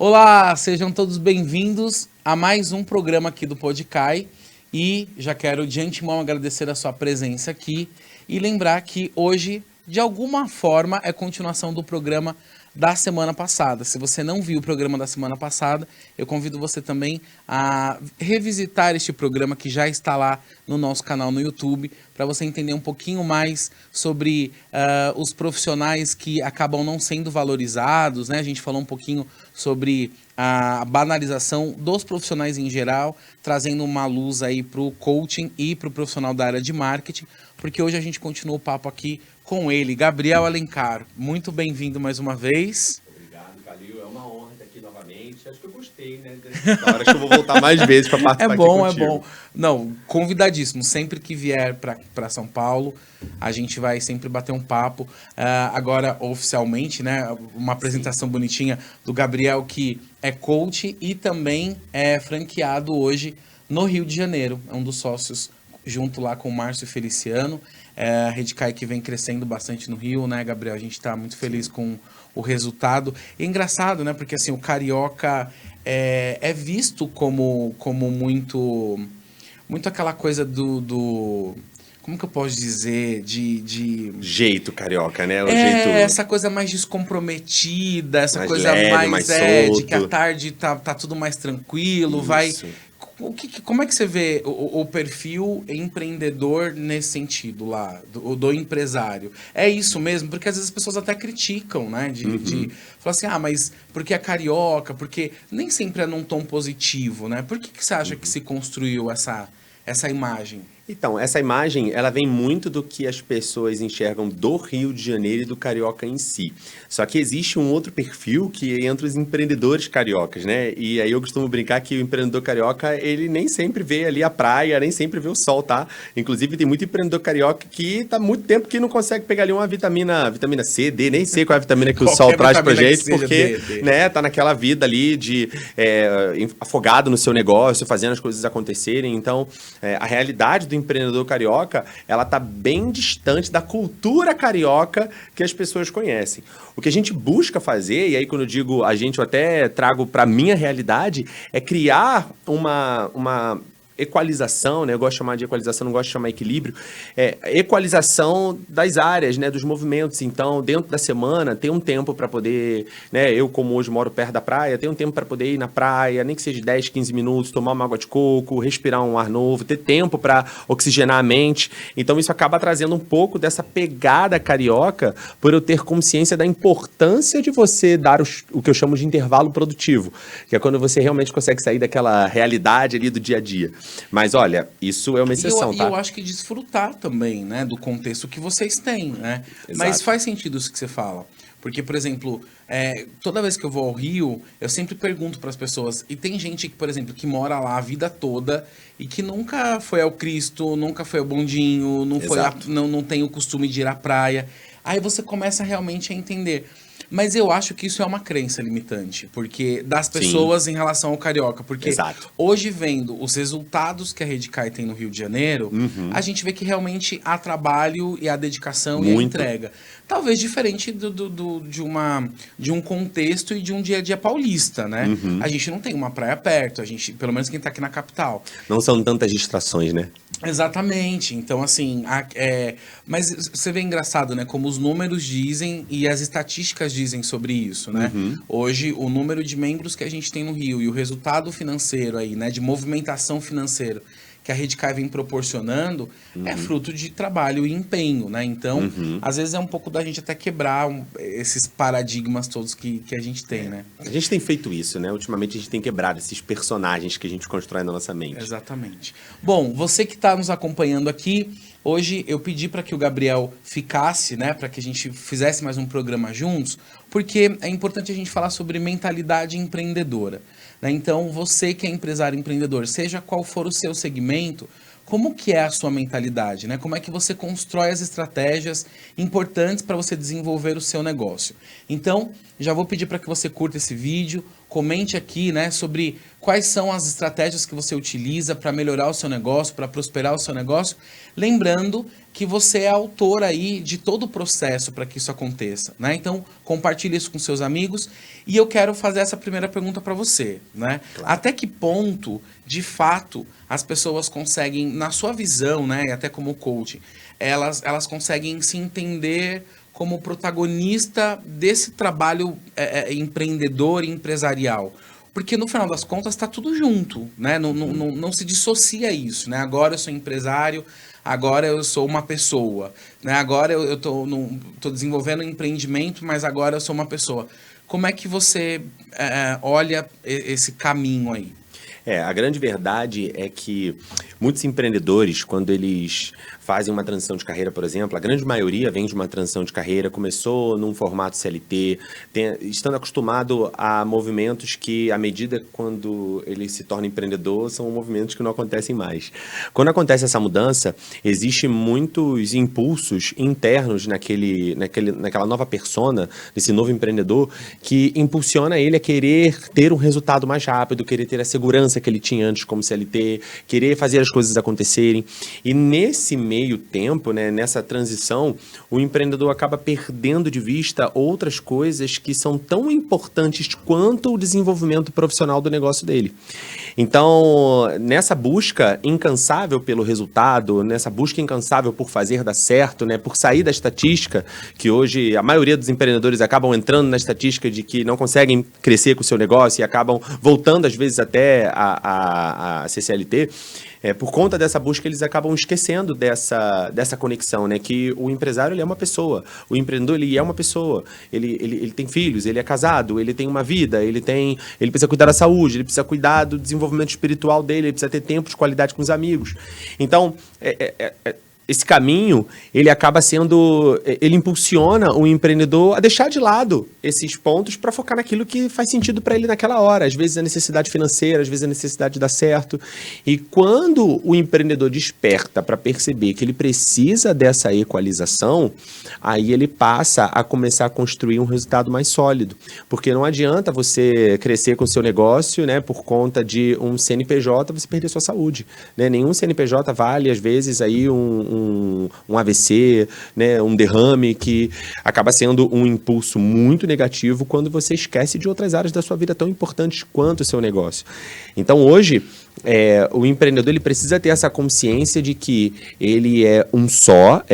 Olá, sejam todos bem-vindos a mais um programa aqui do Podcai. E já quero de antemão agradecer a sua presença aqui e lembrar que hoje, de alguma forma, é continuação do programa da semana passada. Se você não viu o programa da semana passada, eu convido você também a revisitar este programa que já está lá no nosso canal no YouTube, para você entender um pouquinho mais sobre os profissionais que acabam não sendo valorizados, né? A gente falou um pouquinho sobre a banalização dos profissionais em geral, trazendo uma luz aí para o coaching e para o profissional da área de marketing, porque hoje a gente continua o papo aqui com ele, Gabriel Alencar. Muito bem-vindo mais uma vez. Obrigado, Calil. É uma honra estar aqui novamente. Acho que eu gostei, né, dessa história. Acho que eu vou voltar mais vezes para participar aqui contigo. É bom. Não, convidadíssimo. Sempre que vier para São Paulo, a gente vai sempre bater um papo. Agora, oficialmente, né, uma apresentação bonitinha do Gabriel, que é coach e também é franqueado hoje no Rio de Janeiro. É um dos sócios, junto lá com o Márcio Feliciano. A Redcai que vem crescendo bastante no Rio, né, Gabriel? A gente está muito feliz com o resultado. E é engraçado, né? Porque assim, o carioca é visto como muito aquela coisa do como que eu posso dizer? De jeito carioca, né? O jeito... essa coisa mais descomprometida, essa mais coisa leve, mais solto. de que à tarde tá tudo mais tranquilo, vai... Como é que você vê o perfil empreendedor nesse sentido lá, do empresário? É isso mesmo? Porque às vezes as pessoas até criticam, né? De falar assim, mas porque é carioca, porque nem sempre é num tom positivo, né? Por que você acha que se construiu essa imagem? Então, essa imagem, ela vem muito do que as pessoas enxergam do Rio de Janeiro e do carioca em si. Só que existe um outro perfil que é entre os empreendedores cariocas, né? E aí eu costumo brincar que o empreendedor carioca, ele nem sempre vê ali a praia, nem sempre vê o sol, tá? Inclusive, tem muito empreendedor carioca que tá muito tempo que não consegue pegar ali uma vitamina C, D, nem sei qual é a vitamina que o sol traz pra gente, porque, né, tá naquela vida ali de afogado no seu negócio, fazendo as coisas acontecerem. Então, a realidade do empreendedor carioca, ela tá bem distante da cultura carioca que as pessoas conhecem. O que a gente busca fazer, e aí quando eu digo a gente, eu até trago para minha realidade, é criar uma equalização, né? Eu gosto de chamar de equalização, não gosto de chamar equilíbrio. Equalização das áreas, né? Dos movimentos. Então, dentro da semana, tem um tempo para poder, né? Eu, como hoje moro perto da praia, tenho um tempo para poder ir na praia, nem que seja 10, 15 minutos, tomar uma água de coco, respirar um ar novo, ter tempo para oxigenar a mente. Então, isso acaba trazendo um pouco dessa pegada carioca, por eu ter consciência da importância de você dar o que eu chamo de intervalo produtivo, que é quando você realmente consegue sair daquela realidade ali do dia a dia. Mas, olha, isso é uma exceção, tá? E eu acho que desfrutar também, né, do contexto que vocês têm, né? Exato. Mas faz sentido isso que você fala. Porque, por exemplo, toda vez que eu vou ao Rio, eu sempre pergunto para as pessoas, e tem gente que, por exemplo, que mora lá a vida toda e que nunca foi ao Cristo, nunca foi ao Bondinho, não tem o costume de ir à praia. Aí você começa realmente a entender. Mas eu acho que isso é uma crença limitante, porque das pessoas Sim. em relação ao carioca. Porque Exato. Hoje, vendo os resultados que a Redcai tem no Rio de Janeiro, a gente vê que realmente há trabalho e há dedicação e a entrega. Talvez diferente de um contexto e de um dia a dia paulista, né? A gente não tem uma praia perto, pelo menos quem tá aqui na capital. Não são tantas distrações, né? Exatamente. Então, assim, mas você vê engraçado, né? Como os números dizem e as estatísticas dizem sobre isso, né? Hoje, o número de membros que a gente tem no Rio e o resultado financeiro aí, né? De movimentação financeira que a Redcai vem proporcionando é fruto de trabalho e empenho, né? Então, às vezes é um pouco da gente até quebrar esses paradigmas todos que a gente tem, né? A gente tem feito isso, né? Ultimamente a gente tem quebrado esses personagens que a gente constrói na nossa mente. Exatamente. Bom, você que está nos acompanhando aqui, hoje eu pedi para que o Gabriel ficasse, né? Para que a gente fizesse mais um programa juntos, porque é importante a gente falar sobre mentalidade empreendedora. Né? Então, você que é empresário empreendedor, seja qual for o seu segmento, como que é a sua mentalidade? Né? Como é que você constrói as estratégias importantes para você desenvolver o seu negócio? Então, já vou pedir para que você curta esse vídeo, comente aqui, né, sobre quais são as estratégias que você utiliza para melhorar o seu negócio, para prosperar o seu negócio. Lembrando que você é autor aí de todo o processo para que isso aconteça, né? Então, compartilhe isso com seus amigos. E eu quero fazer essa primeira pergunta para você, né? Claro. Até que ponto, de fato, as pessoas conseguem, na sua visão, né, e até como coach, elas conseguem se entender como protagonista desse trabalho empreendedor e empresarial? Porque no final das contas está tudo junto, né? Não se dissocia isso, né? Agora eu sou empresário, agora eu sou uma pessoa, né? Agora eu estou desenvolvendo um empreendimento, mas agora eu sou uma pessoa. Como é que você olha esse caminho aí? A grande verdade é que muitos empreendedores, quando eles fazem uma transição de carreira, por exemplo, a grande maioria vem de uma transição de carreira, começou num formato CLT, estando acostumado a movimentos que, à medida quando ele se torna empreendedor, são movimentos que não acontecem mais. Quando acontece essa mudança, existem muitos impulsos internos naquela nova persona, nesse novo empreendedor, que impulsiona ele a querer ter um resultado mais rápido, querer ter a segurança que ele tinha antes como CLT, querer fazer as coisas acontecerem. E nesse meio tempo, né, nessa transição, o empreendedor acaba perdendo de vista outras coisas que são tão importantes quanto o desenvolvimento profissional do negócio dele. Então, nessa busca incansável pelo resultado, nessa busca incansável por fazer dar certo, né, por sair da estatística, que hoje a maioria dos empreendedores acabam entrando na estatística de que não conseguem crescer com o seu negócio e acabam voltando, às vezes, até a CCLT, por conta dessa busca, eles acabam esquecendo dessa conexão, né? Que o empresário, ele é uma pessoa, o empreendedor, ele é uma pessoa, ele tem filhos, ele é casado, ele tem uma vida, ele precisa cuidar da saúde, ele precisa cuidar do desenvolvimento espiritual dele, ele precisa ter tempo de qualidade com os amigos. Então, esse caminho, ele acaba sendo, ele impulsiona o empreendedor a deixar de lado esses pontos para focar naquilo que faz sentido para ele naquela hora. Às vezes a necessidade financeira, às vezes a necessidade de dar certo. E quando o empreendedor desperta para perceber que ele precisa dessa equalização, aí ele passa a começar a construir um resultado mais sólido. Porque não adianta você crescer com o seu negócio, né, por conta de um CNPJ, você perder sua saúde, né? Nenhum CNPJ vale, às vezes, aí um AVC, né, um derrame, que acaba sendo um impulso muito negativo quando você esquece de outras áreas da sua vida tão importantes quanto o seu negócio. Então, hoje, o empreendedor, ele precisa ter essa consciência de que ele é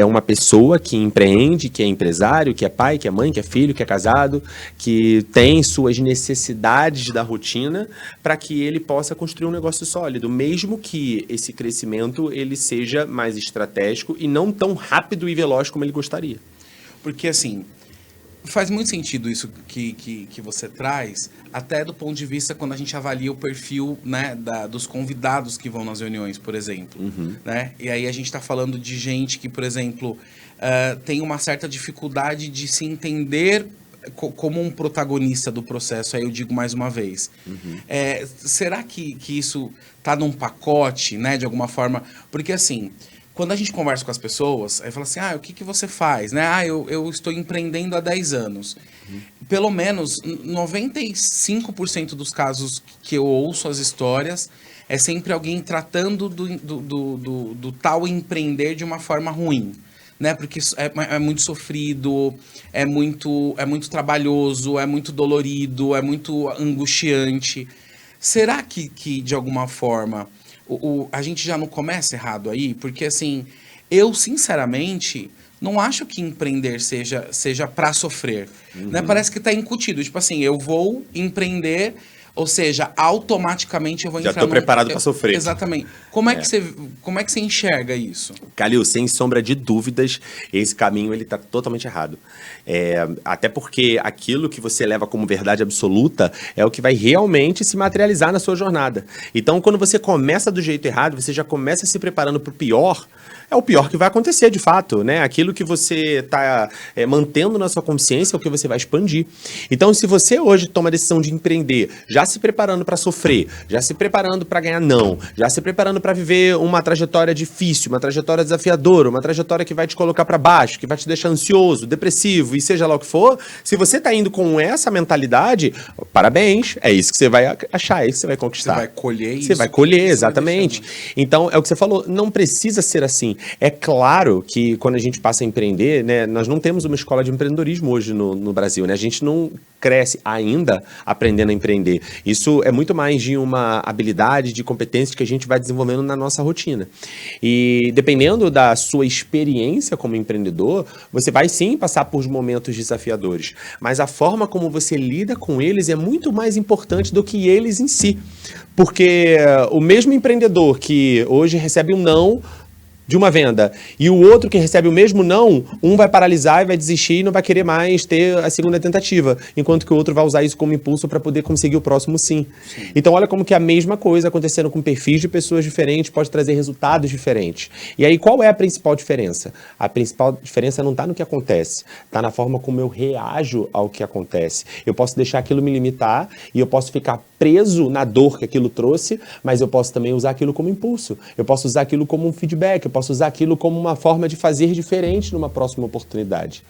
uma pessoa que empreende, que é empresário, que é pai, que é mãe, que é filho, que é casado, que tem suas necessidades da rotina para que ele possa construir um negócio sólido, mesmo que esse crescimento ele seja mais estratégico e não tão rápido e veloz como ele gostaria. Porque, assim, faz muito sentido isso que você traz, até do ponto de vista quando a gente avalia o perfil, né, dos convidados que vão nas reuniões, por exemplo. Né? E aí a gente está falando de gente que, por exemplo, tem uma certa dificuldade de se entender como um protagonista do processo, aí eu digo mais uma vez. Será que isso está num pacote, né, de alguma forma? Porque, assim, quando a gente conversa com as pessoas, aí fala assim, o que você faz? Né? Eu estou empreendendo há 10 anos. Pelo menos 95% dos casos que eu ouço as histórias é sempre alguém tratando do tal empreender de uma forma ruim. Né? Porque é muito sofrido, é muito trabalhoso, é muito dolorido, é muito angustiante. Será que de alguma forma, a gente já não começa errado aí? Porque, assim, eu, sinceramente, não acho que empreender seja para sofrer. Né? Parece que está incutido. Tipo assim, eu vou empreender, ou seja, automaticamente eu vou entrar... Já estou preparado para sofrer. Exatamente. Como é que você enxerga isso? Calil, sem sombra de dúvidas, esse caminho ele está totalmente errado. Até porque aquilo que você leva como verdade absoluta é o que vai realmente se materializar na sua jornada. Então, quando você começa do jeito errado, você já começa se preparando para o pior, é o pior que vai acontecer, de fato, né? Aquilo que você está mantendo na sua consciência é o que você vai expandir. Então, se você hoje toma a decisão de empreender, já se preparando para sofrer, já se preparando para ganhar não, já se preparando para viver uma trajetória difícil, uma trajetória desafiadora, uma trajetória que vai te colocar para baixo, que vai te deixar ansioso, depressivo e seja lá o que for, se você está indo com essa mentalidade, parabéns, é isso que você vai achar, é isso que você vai conquistar. Você vai colher isso. Você vai colher, exatamente. Então, é o que você falou, não precisa ser assim. É claro que quando a gente passa a empreender, né, nós não temos uma escola de empreendedorismo hoje no Brasil, né? A gente não cresce ainda aprendendo a empreender. Isso é muito mais de uma habilidade, de competência que a gente vai desenvolvendo na nossa rotina. E dependendo da sua experiência como empreendedor, você vai sim passar por momentos desafiadores, mas a forma como você lida com eles é muito mais importante do que eles em si. Porque o mesmo empreendedor que hoje recebe um não de uma venda e o outro que recebe o mesmo não, um vai paralisar e vai desistir e não vai querer mais ter a segunda tentativa, enquanto que o outro vai usar isso como impulso para poder conseguir o próximo sim. Então olha como que a mesma coisa acontecendo com perfis de pessoas diferentes pode trazer resultados diferentes. E aí qual é a principal diferença? A principal diferença não está no que acontece, está na forma como eu reajo ao que acontece. Eu posso deixar aquilo me limitar e eu posso ficar preso na dor que aquilo trouxe, mas eu posso também usar aquilo como impulso. Eu posso usar aquilo como um feedback, eu posso usar aquilo como uma forma de fazer diferente numa próxima oportunidade.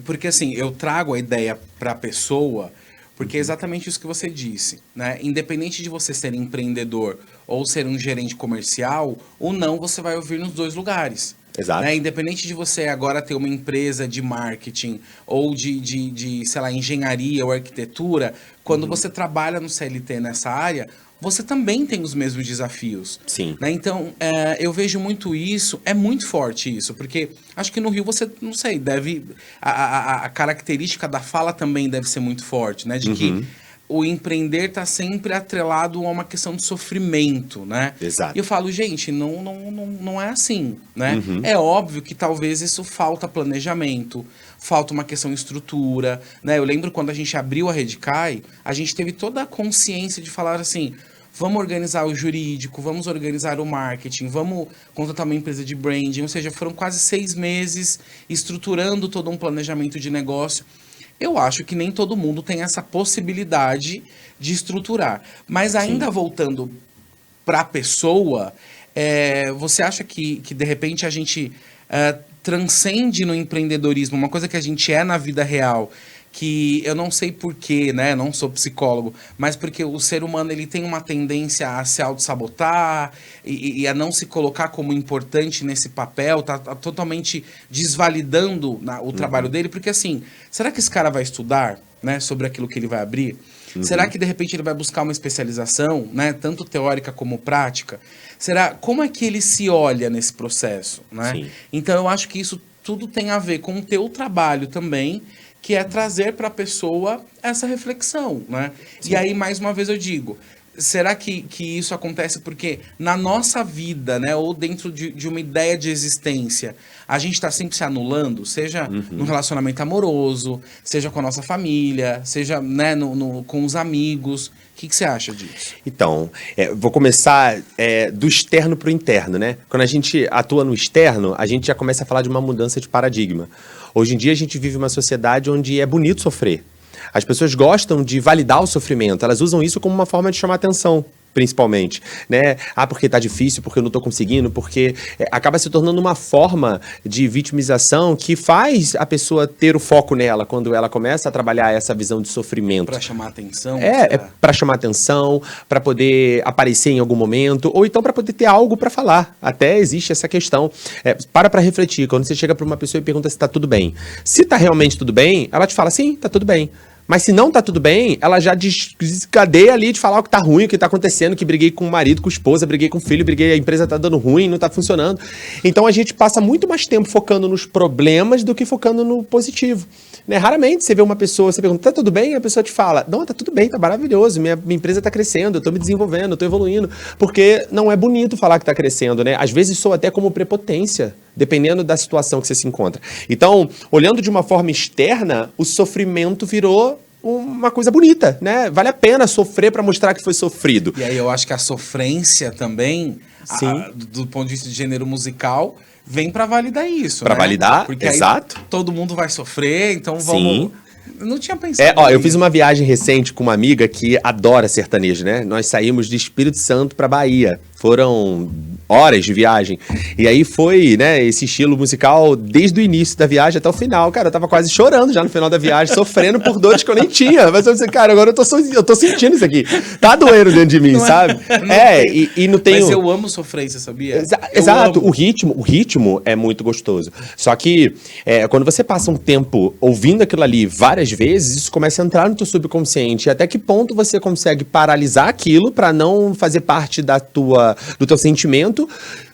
Porque assim, eu trago a ideia para a pessoa, porque é exatamente isso que você disse, né? Independente de você ser empreendedor ou ser um gerente comercial, ou não, você vai ouvir nos dois lugares. Exato. Né? Independente de você agora ter uma empresa de marketing ou de sei lá, engenharia ou arquitetura, quando você trabalha no CLT nessa área, você também tem os mesmos desafios. Sim. Né? Então, eu vejo muito isso, é muito forte isso, porque acho que no Rio você, não sei, deve... A característica da fala também deve ser muito forte, né? De que o empreender está sempre atrelado a uma questão de sofrimento, né? Exato. E eu falo, gente, não é assim, né? É óbvio que talvez isso falta planejamento, falta uma questão de estrutura, né? Eu lembro quando a gente abriu a Redcai, a gente teve toda a consciência de falar assim, vamos organizar o jurídico, vamos organizar o marketing, vamos contratar uma empresa de branding, ou seja, foram quase 6 meses estruturando todo um planejamento de negócio. Eu acho que nem todo mundo tem essa possibilidade de estruturar. Mas ainda voltando para a pessoa, você acha que de repente a gente transcende no empreendedorismo uma coisa que a gente é na vida real, que eu não sei porquê, né? Não sou psicólogo, mas porque o ser humano ele tem uma tendência a se auto-sabotar e a não se colocar como importante nesse papel, tá totalmente desvalidando o trabalho dele, porque assim, será que esse cara vai estudar, né, sobre aquilo que ele vai abrir? Será que de repente ele vai buscar uma especialização, né, tanto teórica como prática? Como é que ele se olha nesse processo, né? Sim. Então eu acho que isso tudo tem a ver com o teu trabalho também, que é trazer para a pessoa essa reflexão, né? Sim. E aí, mais uma vez eu digo, será que isso acontece porque na nossa vida, né, ou dentro de uma ideia de existência, a gente está sempre se anulando, seja no relacionamento amoroso, seja com a nossa família, seja, né, com os amigos? O que você acha disso? Então, vou começar do externo para o interno, né? Quando a gente atua no externo, a gente já começa a falar de uma mudança de paradigma. Hoje em dia a gente vive uma sociedade onde é bonito sofrer. As pessoas gostam de validar o sofrimento, elas usam isso como uma forma de chamar atenção, principalmente, né? Porque tá difícil, porque eu não tô conseguindo, porque acaba se tornando uma forma de vitimização que faz a pessoa ter o foco nela quando ela começa a trabalhar essa visão de sofrimento. Para chamar atenção? Para chamar atenção, para poder aparecer em algum momento, ou então para poder ter algo para falar. Até existe essa questão. Para refletir, quando você chega para uma pessoa e pergunta se tá tudo bem. Se tá realmente tudo bem, ela te fala, sim, tá tudo bem. Mas se não tá tudo bem, ela já descadeia ali de falar o que tá ruim, o que tá acontecendo, que briguei com o marido, com a esposa, briguei com o filho, a empresa tá dando ruim, não tá funcionando. Então a gente passa muito mais tempo focando nos problemas do que focando no positivo. Né? Raramente você vê uma pessoa, você pergunta, tá tudo bem? E a pessoa te fala, não, tá tudo bem, tá maravilhoso, minha empresa tá crescendo, eu tô me desenvolvendo, eu tô evoluindo. Porque não é bonito falar que tá crescendo, né? Às vezes soa até como prepotência, dependendo da situação que você se encontra. Então, olhando de uma forma externa, o sofrimento virou uma coisa bonita, né? Vale a pena sofrer para mostrar que foi sofrido. E aí eu acho que a sofrência também, do ponto de vista de gênero musical, vem para validar isso, Para né? validar, porque exato. Aí todo mundo vai sofrer, então vamos... Sim. Eu não tinha pensado eu nisso. fiz uma viagem recente com uma amiga que adora sertanejo, né? Nós saímos de Espírito Santo para Bahia. Foram horas de viagem. E aí foi, né, esse estilo musical desde o início da viagem até o final. Cara, eu tava quase chorando já no final da viagem, sofrendo por dores que eu nem tinha. Mas eu pensei, cara, agora eu tô sentindo isso aqui. Tá doendo dentro de mim, Não é- sabe? não tem. E não tenho... Mas eu amo sofrência, sabia? Exato, Eu o amo. ritmo é muito gostoso. Só que quando você passa um tempo ouvindo aquilo ali várias vezes, isso começa a entrar no teu subconsciente. E até que ponto você consegue paralisar aquilo para não fazer parte do teu sentimento?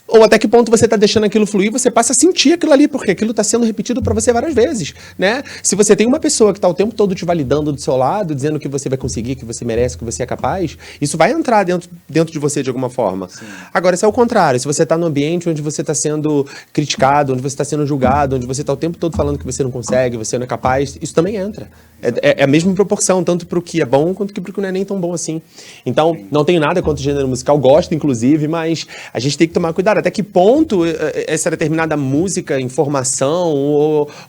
Ou até que ponto você tá deixando aquilo fluir, você passa a sentir aquilo ali, porque aquilo tá sendo repetido para você várias vezes, né? Se você tem uma pessoa que tá o tempo todo te validando do seu lado, dizendo que você vai conseguir, que você merece, que você é capaz, isso vai entrar dentro de você de alguma forma. Sim. Agora, se é o contrário, se você tá num ambiente onde você tá sendo criticado, onde você tá sendo julgado, onde você tá o tempo todo falando que você não consegue, você não é capaz, isso também entra. É a mesma proporção, tanto pro que é bom, quanto que pro que não é nem tão bom assim. Então, não tenho nada contra o gênero musical, gosto, inclusive, mas a gente tem que tomar cuidado. Até que ponto essa determinada música, informação,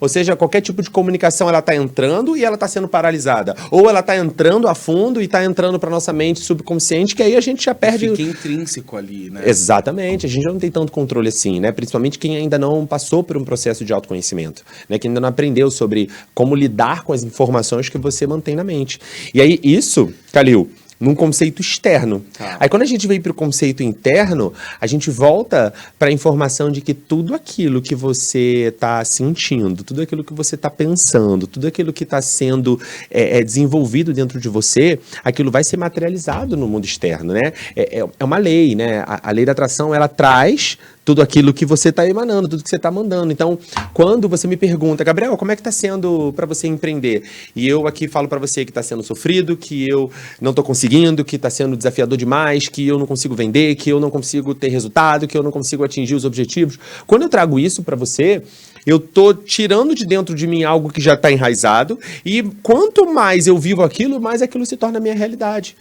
ou seja, qualquer tipo de comunicação, ela tá entrando e ela tá sendo paralisada. Ou ela tá entrando a fundo e tá entrando pra nossa mente subconsciente, que aí a gente já perde... Fica intrínseco ali, né? Exatamente, a gente já não tem tanto controle assim, né? Principalmente quem ainda não passou por um processo de autoconhecimento, né? Quem ainda não aprendeu sobre como lidar com as informações que você mantém na mente. E aí, isso, Calil, num conceito externo. Tá. Aí quando a gente vem para o conceito interno, a gente volta para a informação de que tudo aquilo que você está sentindo, tudo aquilo que você está pensando, tudo aquilo que está sendo desenvolvido dentro de você, aquilo vai ser materializado no mundo externo, né? É uma lei, né? A lei da atração, ela traz tudo aquilo que você está emanando, tudo que você está mandando. Então, quando você me pergunta, Gabriel, como é que está sendo para você empreender? E eu aqui falo para você que está sendo sofrido, que eu não estou conseguindo, que está sendo desafiador demais, que eu não consigo vender, que eu não consigo ter resultado, que eu não consigo atingir os objetivos. Quando eu trago isso para você, eu tô tirando de dentro de mim algo que já está enraizado, e quanto mais eu vivo aquilo, mais aquilo se torna a minha realidade.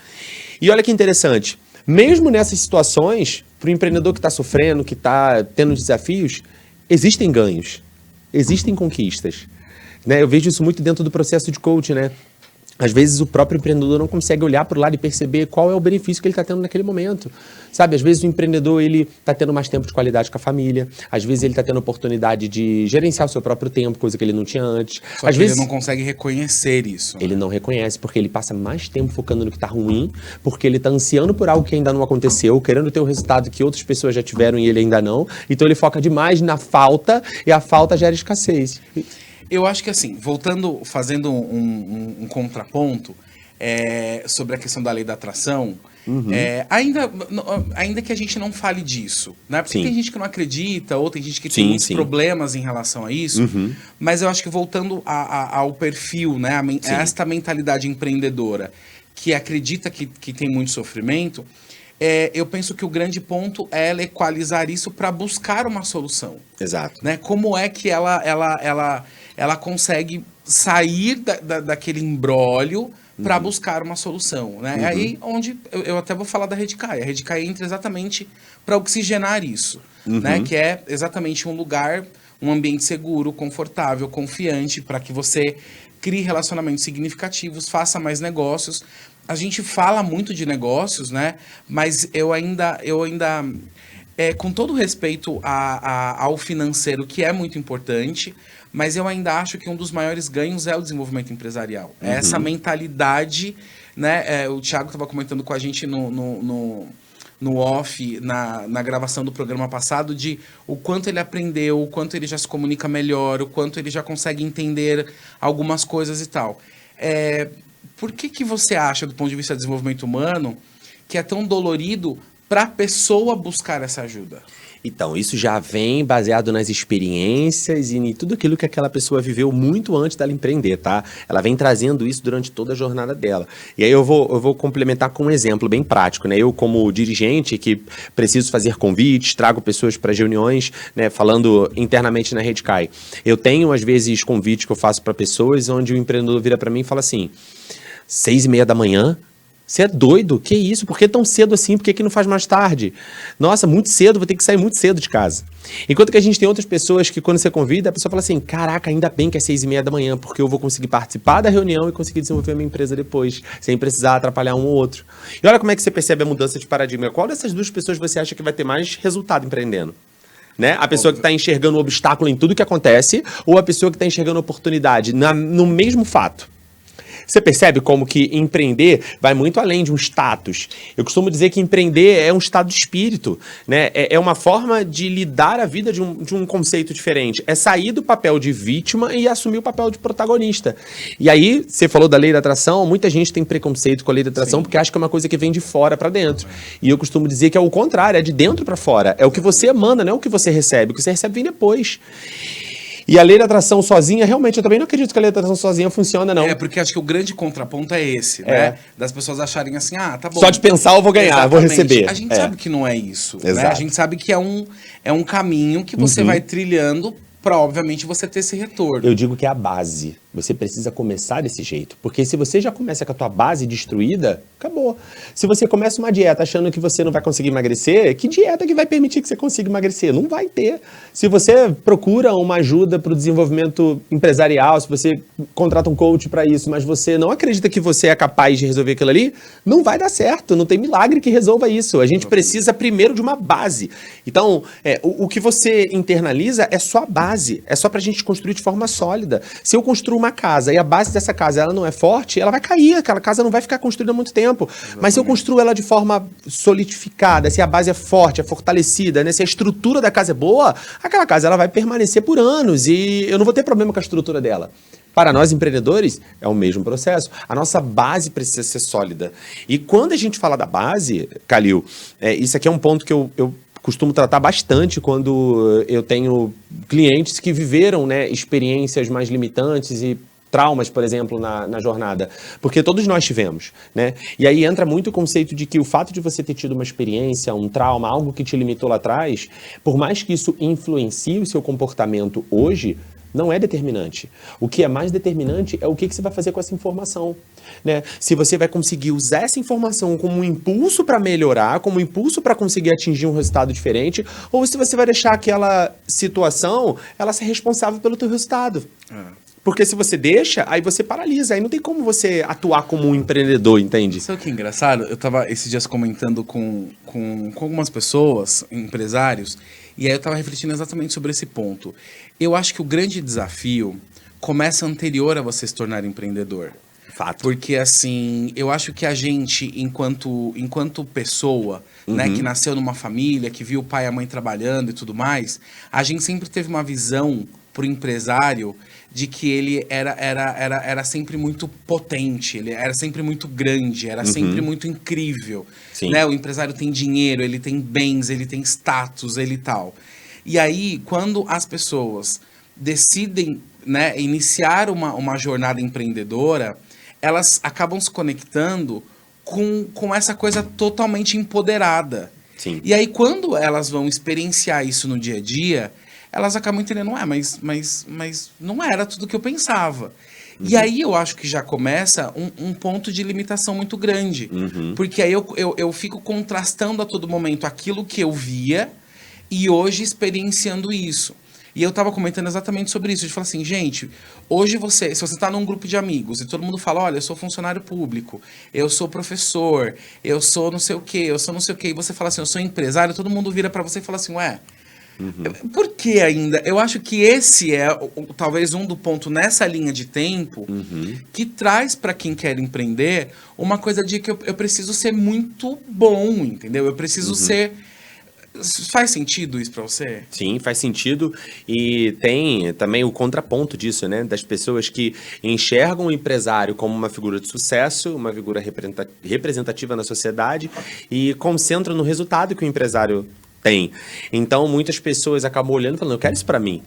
E olha que interessante, mesmo nessas situações, para o empreendedor que está sofrendo, que está tendo desafios, existem ganhos, existem conquistas, né? Eu vejo isso muito dentro do processo de coaching, né? Às vezes o próprio empreendedor não consegue olhar para o lado e perceber qual é o benefício que ele está tendo naquele momento. Sabe, às vezes o empreendedor ele está tendo mais tempo de qualidade com a família, às vezes ele está tendo a oportunidade de gerenciar o seu próprio tempo, coisa que ele não tinha antes. Só Às que vezes ele não consegue reconhecer isso. ele não reconhece, porque ele passa mais tempo focando no que está ruim, porque ele está ansiando por algo que ainda não aconteceu, querendo ter o resultado que outras pessoas já tiveram e ele ainda não. Então ele foca demais na falta, e a falta gera escassez. Eu acho que assim, voltando, fazendo um contraponto sobre a questão da lei da atração, ainda que a gente não fale disso, né? Porque Sim. tem gente que não acredita, ou tem gente que Sim, tem muitos sim. problemas em relação a isso, mas eu acho que voltando ao perfil, né? A esta mentalidade empreendedora que acredita que tem muito sofrimento, eu penso que o grande ponto é ela equalizar isso para buscar uma solução. Exato. Né? Como é que ela consegue sair daquele imbróglio para buscar uma solução, né? É aí onde eu até vou falar da Redcai. A Redcai entra exatamente para oxigenar isso, né? Que é exatamente um lugar, um ambiente seguro, confortável, confiante, para que você crie relacionamentos significativos, faça mais negócios. A gente fala muito de negócios, né? Mas eu ainda com todo respeito ao financeiro, que é muito importante, mas eu ainda acho que um dos maiores ganhos é o desenvolvimento empresarial. É essa mentalidade, né? O Thiago estava comentando com a gente no off, na gravação do programa passado, de o quanto ele aprendeu, o quanto ele já se comunica melhor, o quanto ele já consegue entender algumas coisas e tal. Por que você acha, do ponto de vista do desenvolvimento humano, que é tão dolorido para a pessoa buscar essa ajuda? Então, isso já vem baseado nas experiências e em tudo aquilo que aquela pessoa viveu muito antes dela empreender, tá? Ela vem trazendo isso durante toda a jornada dela. E aí eu vou complementar com um exemplo bem prático, né? Eu, como dirigente que preciso fazer convites, trago pessoas para reuniões, né? Falando internamente na Redcai. Eu tenho, às vezes, convites que eu faço para pessoas onde o empreendedor vira para mim e fala assim, 6:30 da manhã? Você é doido? Que isso? Por que tão cedo assim? Por que não faz mais tarde? Nossa, muito cedo, vou ter que sair muito cedo de casa. Enquanto que a gente tem outras pessoas que quando você convida, a pessoa fala assim, caraca, ainda bem que é 6:30 da manhã, porque eu vou conseguir participar da reunião e conseguir desenvolver a minha empresa depois, sem precisar atrapalhar um ou outro. E olha como é que você percebe a mudança de paradigma. Qual dessas duas pessoas você acha que vai ter mais resultado empreendendo? Né? A pessoa que está enxergando o obstáculo em tudo que acontece ou a pessoa que está enxergando a oportunidade no mesmo fato? Você percebe como que empreender vai muito além de um status. Eu costumo dizer que empreender é um estado de espírito, né? É uma forma de lidar a vida de um conceito diferente. É sair do papel de vítima e assumir o papel de protagonista. E aí, você falou da lei da atração, muita gente tem preconceito com a lei da atração porque acha que é uma coisa que vem de fora para dentro. E eu costumo dizer que é o contrário, é de dentro para fora. É o que você emana, não é o que você recebe. O que você recebe vem depois. E a lei da atração sozinha, realmente, eu também não acredito que a lei da atração sozinha funciona, não. É, porque acho que o grande contraponto é esse, né? Das pessoas acharem assim, tá bom. Só de pensar eu vou ganhar, eu vou receber. A gente sabe que não é isso, né? A gente sabe que é um caminho que você vai trilhando para, obviamente, você ter esse retorno. Eu digo que é a base. Você precisa começar desse jeito. Porque se você já começa com a tua base destruída, acabou. Se você começa uma dieta achando que você não vai conseguir emagrecer, que dieta que vai permitir que você consiga emagrecer? Não vai ter. Se você procura uma ajuda para o desenvolvimento empresarial, se você contrata um coach para isso, mas você não acredita que você é capaz de resolver aquilo ali, não vai dar certo. Não tem milagre que resolva isso. A gente precisa primeiro de uma base. Então, o que você internaliza é só a base. É só para a gente construir de forma sólida. Se eu construo uma casa e a base dessa casa ela não é forte, ela vai cair, aquela casa não vai ficar construída há muito tempo. Exatamente. Mas se eu construo ela de forma solidificada, se a base é forte, é fortalecida, né, se a estrutura da casa é boa, aquela casa ela vai permanecer por anos e eu não vou ter problema com a estrutura dela. Para nós empreendedores, é o mesmo processo. A nossa base precisa ser sólida. E quando a gente fala da base, Calil, isso aqui é um ponto que eu costumo tratar bastante quando eu tenho clientes que viveram, né, experiências mais limitantes e traumas, por exemplo, na jornada. Porque todos nós tivemos, né? E aí entra muito o conceito de que o fato de você ter tido uma experiência, um trauma, algo que te limitou lá atrás, por mais que isso influencie o seu comportamento hoje, não é determinante. O que é mais determinante é o que você vai fazer com essa informação. Né? Se você vai conseguir usar essa informação como um impulso para melhorar, como um impulso para conseguir atingir um resultado diferente, ou se você vai deixar aquela situação ela ser responsável pelo teu resultado. Porque se você deixa, aí você paralisa, aí não tem como você atuar como um empreendedor, entende? Sabe o que é engraçado? Eu estava esses dias comentando com algumas pessoas, empresários, e aí eu estava refletindo exatamente sobre esse ponto. Eu acho que o grande desafio começa anterior a você se tornar empreendedor. Fato. Porque, assim, eu acho que a gente, enquanto pessoa, né, que nasceu numa família, que viu o pai e a mãe trabalhando e tudo mais, a gente sempre teve uma visão pro empresário de que ele era sempre muito potente, ele era sempre muito grande, era sempre muito incrível. Né? O empresário tem dinheiro, ele tem bens, ele tem status, ele tal. E aí, quando as pessoas decidem, né, iniciar uma jornada empreendedora, elas acabam se conectando com essa coisa totalmente empoderada. Sim. E aí, quando elas vão experienciar isso no dia a dia, elas acabam entendendo, mas não era tudo que eu pensava. E aí eu acho que já começa um ponto de limitação muito grande. Porque aí eu fico contrastando a todo momento aquilo que eu via e hoje experienciando isso. E eu tava comentando exatamente sobre isso. De falar assim, gente, hoje se você tá num grupo de amigos e todo mundo fala, olha, eu sou funcionário público, eu sou professor, eu sou não sei o quê, eu sou não sei o quê, e você fala assim, eu sou empresário, todo mundo vira pra você e fala assim, ué, por que ainda? Eu acho que esse é talvez um do ponto nessa linha de tempo que traz para quem quer empreender uma coisa de que eu preciso ser muito bom, entendeu? Eu preciso ser... Faz sentido isso para você? Sim, faz sentido. E tem também o contraponto disso, né? Das pessoas que enxergam o empresário como uma figura de sucesso, uma figura representativa na sociedade e concentram no resultado que o empresário Tem. Então, muitas pessoas acabam olhando e falando, eu quero isso pra mim.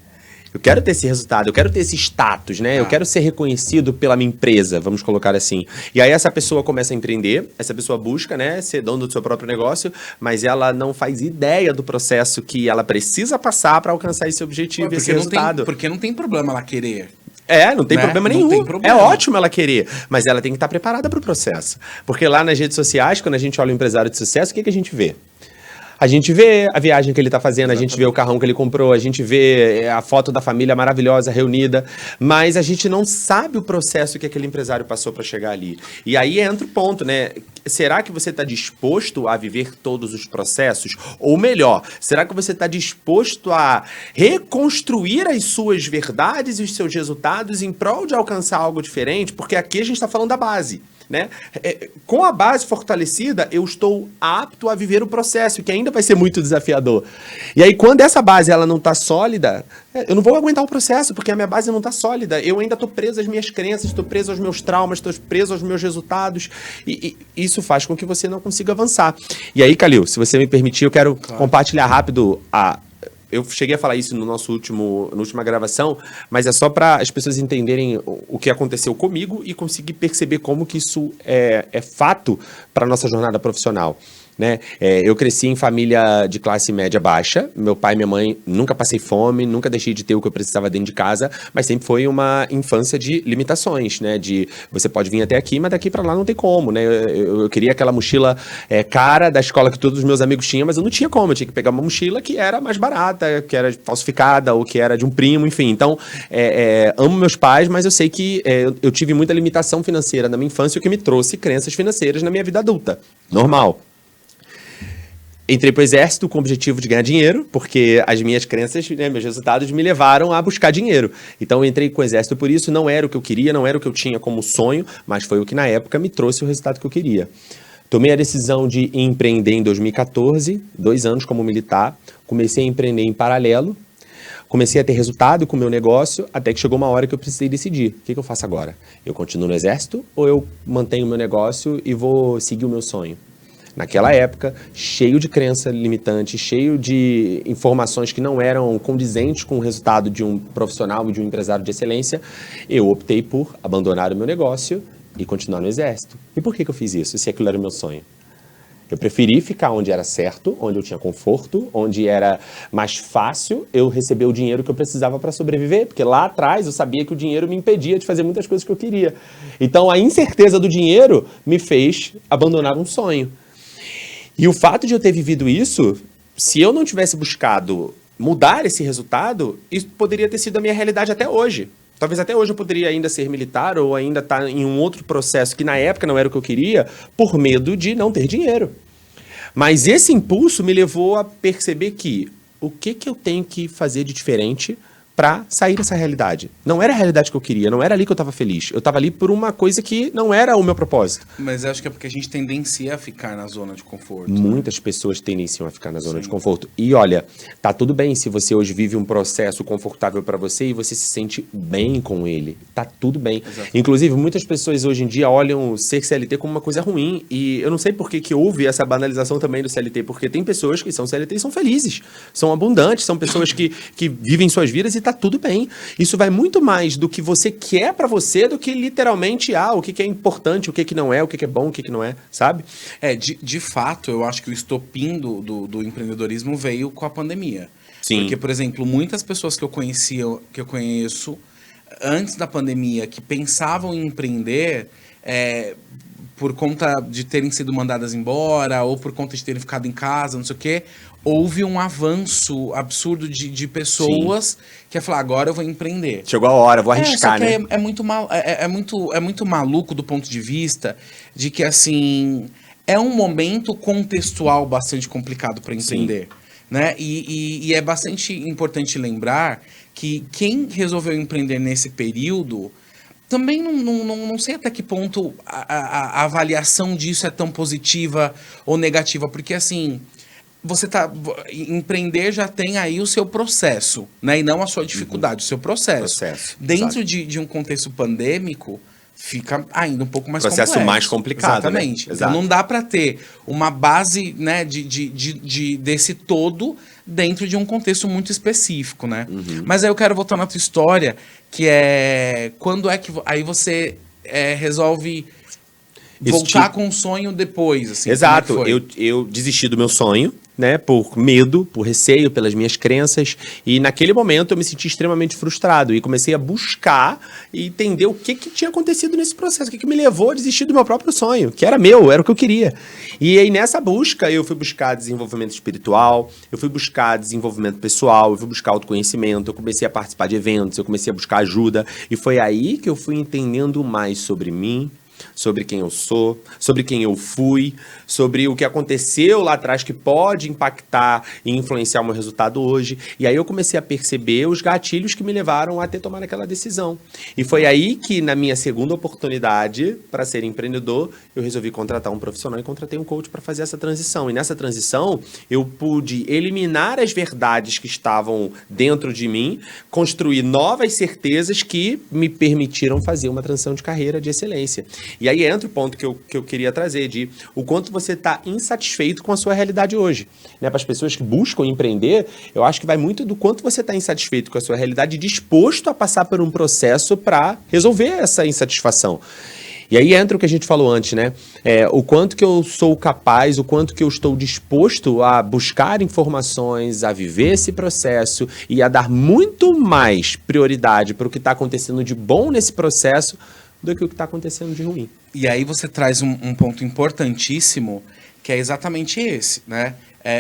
Eu quero ter esse resultado, eu quero ter esse status, né? Eu quero ser reconhecido pela minha empresa, vamos colocar assim. E aí essa pessoa começa a empreender, essa pessoa busca, né, ser dono do seu próprio negócio, mas ela não faz ideia do processo que ela precisa passar para alcançar esse objetivo, esse resultado. Porque não tem problema ela querer. Não tem problema nenhum. Tem problema. É ótimo ela querer, mas ela tem que estar preparada para o processo. Porque lá nas redes sociais, quando a gente olha o empresário de sucesso, o que a gente vê? A gente vê a viagem que ele está fazendo, Exatamente. A gente vê o carrão que ele comprou, a gente vê a foto da família maravilhosa, reunida, mas a gente não sabe o processo que aquele empresário passou para chegar ali. E aí entra o ponto, né? Será que você está disposto a viver todos os processos? Ou melhor, será que você está disposto a reconstruir as suas verdades e os seus resultados em prol de alcançar algo diferente? Porque aqui a gente está falando da base. Né? Com a base fortalecida, eu estou apto a viver o processo, que ainda vai ser muito desafiador. E aí, quando essa base ela não está sólida, eu não vou aguentar o processo, porque a minha base não está sólida. Eu ainda estou preso às minhas crenças, estou preso aos meus traumas, estou preso aos meus resultados. E isso faz com que você não consiga avançar. E aí, Calil, se você me permitir, eu quero compartilhar rápido Eu cheguei a falar isso na última gravação, mas é só para as pessoas entenderem o que aconteceu comigo e conseguir perceber como que isso é fato para a nossa jornada profissional. Né? Eu cresci em família de classe média baixa, meu pai e minha mãe, nunca passei fome, nunca deixei de ter o que eu precisava dentro de casa, mas sempre foi uma infância de limitações, né? De você pode vir até aqui, mas daqui para lá não tem como, né? Eu queria aquela mochila cara da escola que todos os meus amigos tinham, mas eu não tinha como, eu tinha que pegar uma mochila que era mais barata, que era falsificada ou que era de um primo, enfim. Então, amo meus pais, mas eu sei que eu tive muita limitação financeira na minha infância, o que me trouxe crenças financeiras na minha vida adulta. Normal. Entrei pro exército com o objetivo de ganhar dinheiro, porque as minhas crenças, né, meus resultados me levaram a buscar dinheiro. Então eu entrei com o exército por isso, não era o que eu queria, não era o que eu tinha como sonho, mas foi o que na época me trouxe o resultado que eu queria. Tomei a decisão de empreender em 2014, 2 anos como militar, comecei a empreender em paralelo, comecei a ter resultado com o meu negócio, até que chegou uma hora que eu precisei decidir, o que eu faço agora? Eu continuo no exército ou eu mantenho o meu negócio e vou seguir o meu sonho? Naquela época, cheio de crença limitante, cheio de informações que não eram condizentes com o resultado de um profissional e de um empresário de excelência, eu optei por abandonar o meu negócio e continuar no exército. E por que eu fiz isso, se aquilo era o meu sonho? Eu preferi ficar onde era certo, onde eu tinha conforto, onde era mais fácil eu receber o dinheiro que eu precisava para sobreviver, porque lá atrás eu sabia que o dinheiro me impedia de fazer muitas coisas que eu queria. Então a incerteza do dinheiro me fez abandonar um sonho. E o fato de eu ter vivido isso, se eu não tivesse buscado mudar esse resultado, isso poderia ter sido a minha realidade até hoje. Talvez até hoje eu poderia ainda ser militar ou ainda estar em um outro processo que na época não era o que eu queria, por medo de não ter dinheiro. Mas esse impulso me levou a perceber que o que eu tenho que fazer de diferente para sair dessa realidade. Não era a realidade que eu queria, não era ali que eu estava feliz. Eu estava ali por uma coisa que não era o meu propósito. Mas eu acho que é porque a gente tendencia a ficar na zona de conforto. Muitas pessoas tendenciam a ficar na zona de conforto. E olha, tá tudo bem se você hoje vive um processo confortável para você e você se sente bem com ele. Tá tudo bem. Exato. Inclusive, muitas pessoas hoje em dia olham ser CLT como uma coisa ruim. E eu não sei por que houve essa banalização também do CLT, porque tem pessoas que são CLT e são felizes, são abundantes, são pessoas que vivem suas vidas e tá tudo bem. Isso vai muito mais do que você quer pra você do que literalmente o que é importante, o que não é, o que é bom, o que não é, sabe? De fato, eu acho que o estopim do empreendedorismo veio com a pandemia. Sim. Porque, por exemplo, muitas pessoas que eu conheço antes da pandemia, que pensavam em empreender, por conta de terem sido mandadas embora ou por conta de terem ficado em casa, não sei o quê, houve um avanço absurdo de pessoas que ia falar, agora eu vou empreender. Chegou a hora, vou arriscar, né? É muito maluco do ponto de vista de que, assim, é um momento contextual bastante complicado para empreender. Né? E é bastante importante lembrar que quem resolveu empreender nesse período também não sei até que ponto a avaliação disso é tão positiva ou negativa, porque assim, empreender já tem aí o seu processo, né? E não a sua dificuldade, o seu processo. Dentro de um contexto pandêmico, fica ainda um pouco mais Processo complexo. mais complicado, né? Exatamente. Exato. Então não dá para ter uma base, né, desse todo dentro de um contexto muito específico, né? Mas aí eu quero voltar na tua história, que é quando é que aí você resolve voltar com o sonho depois, assim. Exato, como é que foi? eu desisti do meu sonho, né, por medo, por receio, pelas minhas crenças, e naquele momento eu me senti extremamente frustrado e comecei a buscar e entender o que tinha acontecido nesse processo, o que me levou a desistir do meu próprio sonho, que era meu, era o que eu queria. E aí nessa busca eu fui buscar desenvolvimento espiritual, eu fui buscar desenvolvimento pessoal, eu fui buscar autoconhecimento, eu comecei a participar de eventos, eu comecei a buscar ajuda, e foi aí que eu fui entendendo mais sobre mim, sobre quem eu sou, sobre quem eu fui, sobre o que aconteceu lá atrás que pode impactar e influenciar o meu resultado hoje. E aí eu comecei a perceber os gatilhos que me levaram a ter tomado aquela decisão. E foi aí que, na minha segunda oportunidade para ser empreendedor, eu resolvi contratar um profissional e contratei um coach para fazer essa transição. E nessa transição, eu pude eliminar as verdades que estavam dentro de mim, construir novas certezas que me permitiram fazer uma transição de carreira de excelência. E aí entra o ponto que eu queria trazer, de o quanto você está insatisfeito com a sua realidade hoje. Né? Para as pessoas que buscam empreender, eu acho que vai muito do quanto você está insatisfeito com a sua realidade e disposto a passar por um processo para resolver essa insatisfação. E aí entra o que a gente falou antes, né? O quanto que eu sou capaz, o quanto que eu estou disposto a buscar informações, a viver esse processo e a dar muito mais prioridade para o que está acontecendo de bom nesse processo do que o que está acontecendo de ruim. E aí você traz um ponto importantíssimo, que é exatamente esse, né?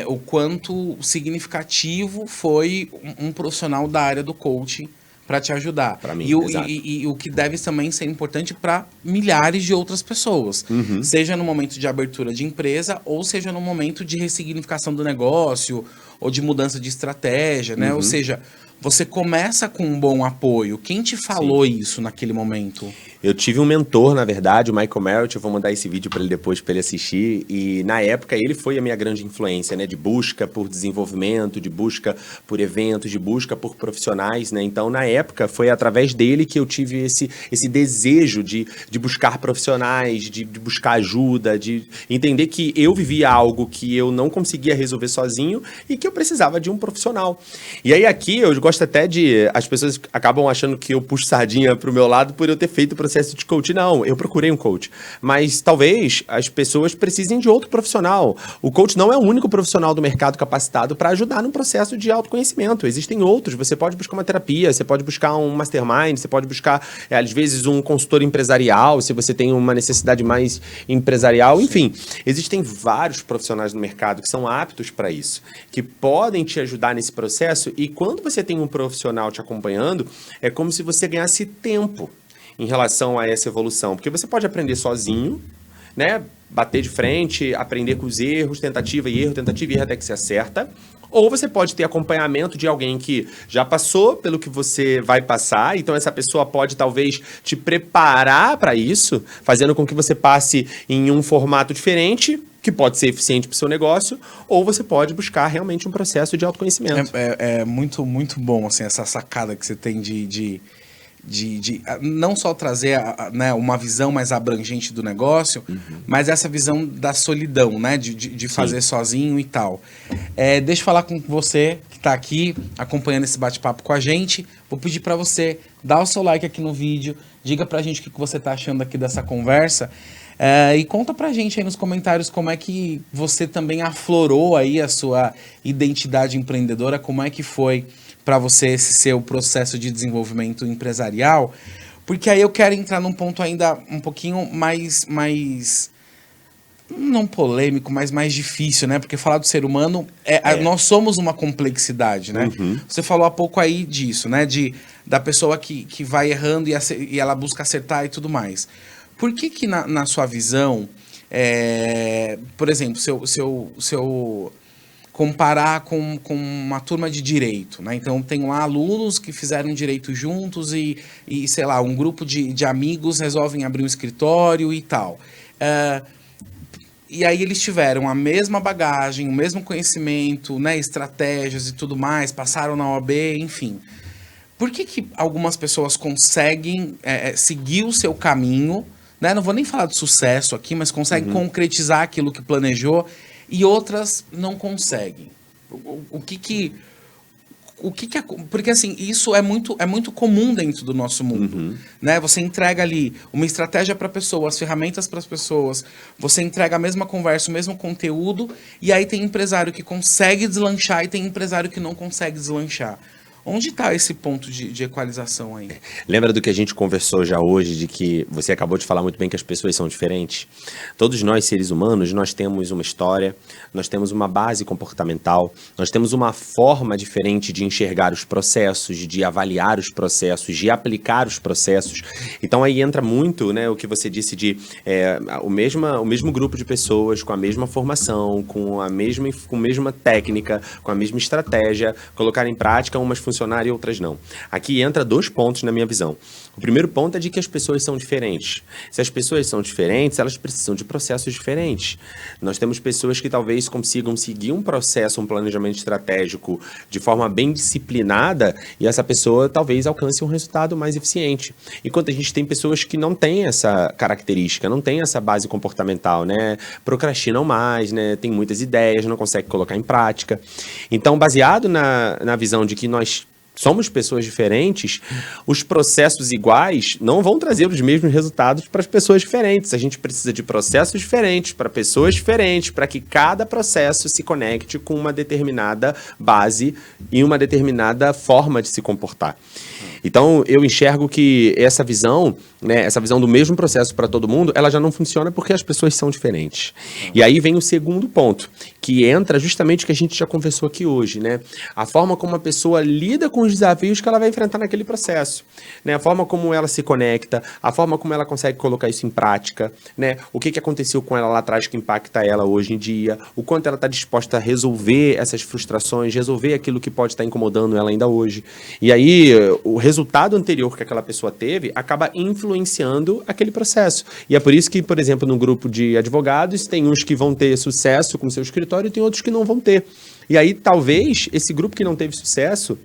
O quanto significativo foi um profissional da área do coaching para te ajudar. Para mim, e o que deve também ser importante para milhares de outras pessoas. Seja no momento de abertura de empresa, ou seja no momento de ressignificação do negócio, ou de mudança de estratégia, né? Ou seja, você começa com um bom apoio. Quem te falou isso naquele momento? Eu tive um mentor, na verdade, o Michael Merritt, eu vou mandar esse vídeo para ele depois, para ele assistir, e na época ele foi a minha grande influência, né, de busca por desenvolvimento, de busca por eventos, de busca por profissionais, né, então na época foi através dele que eu tive esse desejo de buscar profissionais, de buscar ajuda, de entender que eu vivia algo que eu não conseguia resolver sozinho e que eu precisava de um profissional. E aí aqui eu gosto até de, as pessoas acabam achando que eu puxo sardinha pro meu lado por eu ter feito o processo de coach. Não, eu procurei um coach. Mas talvez as pessoas precisem de outro profissional. O coach não é o único profissional do mercado capacitado para ajudar num processo de autoconhecimento. Existem outros. Você pode buscar uma terapia, você pode buscar um mastermind, você pode buscar, às vezes, um consultor empresarial, se você tem uma necessidade mais empresarial. Enfim, existem vários profissionais no mercado que são aptos para isso, que podem te ajudar nesse processo. E quando você tem um profissional te acompanhando, é como se você ganhasse tempo em relação a essa evolução. Porque você pode aprender sozinho, né? Bater de frente, aprender com os erros, tentativa e erro até que você acerta. Ou você pode ter acompanhamento de alguém que já passou pelo que você vai passar, então essa pessoa pode talvez te preparar para isso, fazendo com que você passe em um formato diferente, que pode ser eficiente para o seu negócio, ou você pode buscar realmente um processo de autoconhecimento. É muito, muito bom, assim, essa sacada que você tem de não só trazer né, uma visão mais abrangente do negócio, mas essa visão da solidão, né, de fazer sozinho e tal. Deixa eu falar com você que está aqui acompanhando esse bate-papo com a gente. Vou pedir para você dar o seu like aqui no vídeo, diga pra gente o que você está achando aqui dessa conversa. E conta pra gente aí nos comentários como é que você também aflorou aí a sua identidade empreendedora, como é que foi para você esse seu processo de desenvolvimento empresarial, porque aí eu quero entrar num ponto ainda um pouquinho mais não polêmico, mas mais difícil, né? Porque falar do ser humano, nós somos uma complexidade, né? Você falou há pouco aí disso, né? Da pessoa que vai errando e ela busca acertar e tudo mais. Por que na sua visão, por exemplo, se eu comparar com uma turma de direito, né? Então, tem lá alunos que fizeram direito juntos e sei lá, um grupo de amigos resolvem abrir um escritório e tal. E aí eles tiveram a mesma bagagem, o mesmo conhecimento, né, estratégias e tudo mais, passaram na OAB, enfim. por que algumas pessoas conseguem seguir o seu caminho, né? Não vou nem falar de sucesso aqui, mas conseguem concretizar aquilo que planejou e outras não conseguem? Porque assim, isso é muito comum dentro do nosso mundo, né? Você entrega ali uma estratégia para a pessoa, as ferramentas para as pessoas, você entrega a mesma conversa, o mesmo conteúdo, e aí tem empresário que consegue deslanchar e tem empresário que não consegue deslanchar. Onde está esse ponto de equalização aí? Lembra do que a gente conversou já hoje, de que você acabou de falar muito bem que as pessoas são diferentes? Todos nós, seres humanos, nós temos uma história, nós temos uma base comportamental, nós temos uma forma diferente de enxergar os processos, de avaliar os processos, de aplicar os processos. Então aí entra muito, né, o que você disse de o mesmo grupo de pessoas com a mesma formação, com a mesma técnica, com a mesma estratégia, colocar em prática umas funcionar e outras não. Aqui entra 2 pontos na minha visão. O primeiro ponto é de que as pessoas são diferentes. Se as pessoas são diferentes, elas precisam de processos diferentes. Nós temos pessoas que talvez consigam seguir um processo, um planejamento estratégico de forma bem disciplinada e essa pessoa talvez alcance um resultado mais eficiente. Enquanto a gente tem pessoas que não têm essa característica, não têm essa base comportamental, né? Procrastinam mais, né? Tem muitas ideias, não conseguem colocar em prática. Então, baseado na visão de que nós somos pessoas diferentes, os processos iguais não vão trazer os mesmos resultados para as pessoas diferentes. A gente precisa de processos diferentes para pessoas diferentes, para que cada processo se conecte com uma determinada base e uma determinada forma de se comportar. Então, eu enxergo que essa visão, né, essa visão do mesmo processo para todo mundo, ela já não funciona porque as pessoas são diferentes. E aí vem o segundo ponto, que entra justamente o que a gente já conversou aqui hoje, né? A forma como a pessoa lida com os desafios que ela vai enfrentar naquele processo, né? A forma como ela se conecta, a forma como ela consegue colocar isso em prática, né? O que aconteceu com ela lá atrás que impacta ela hoje em dia, o quanto ela está disposta a resolver essas frustrações, resolver aquilo que pode estar incomodando ela ainda hoje. E aí, o resultado anterior que aquela pessoa teve acaba influenciando aquele processo. E é por isso que, por exemplo, no grupo de advogados, tem uns que vão ter sucesso com seu escritório e tem outros que não vão ter. E aí, talvez, esse grupo que não teve sucesso,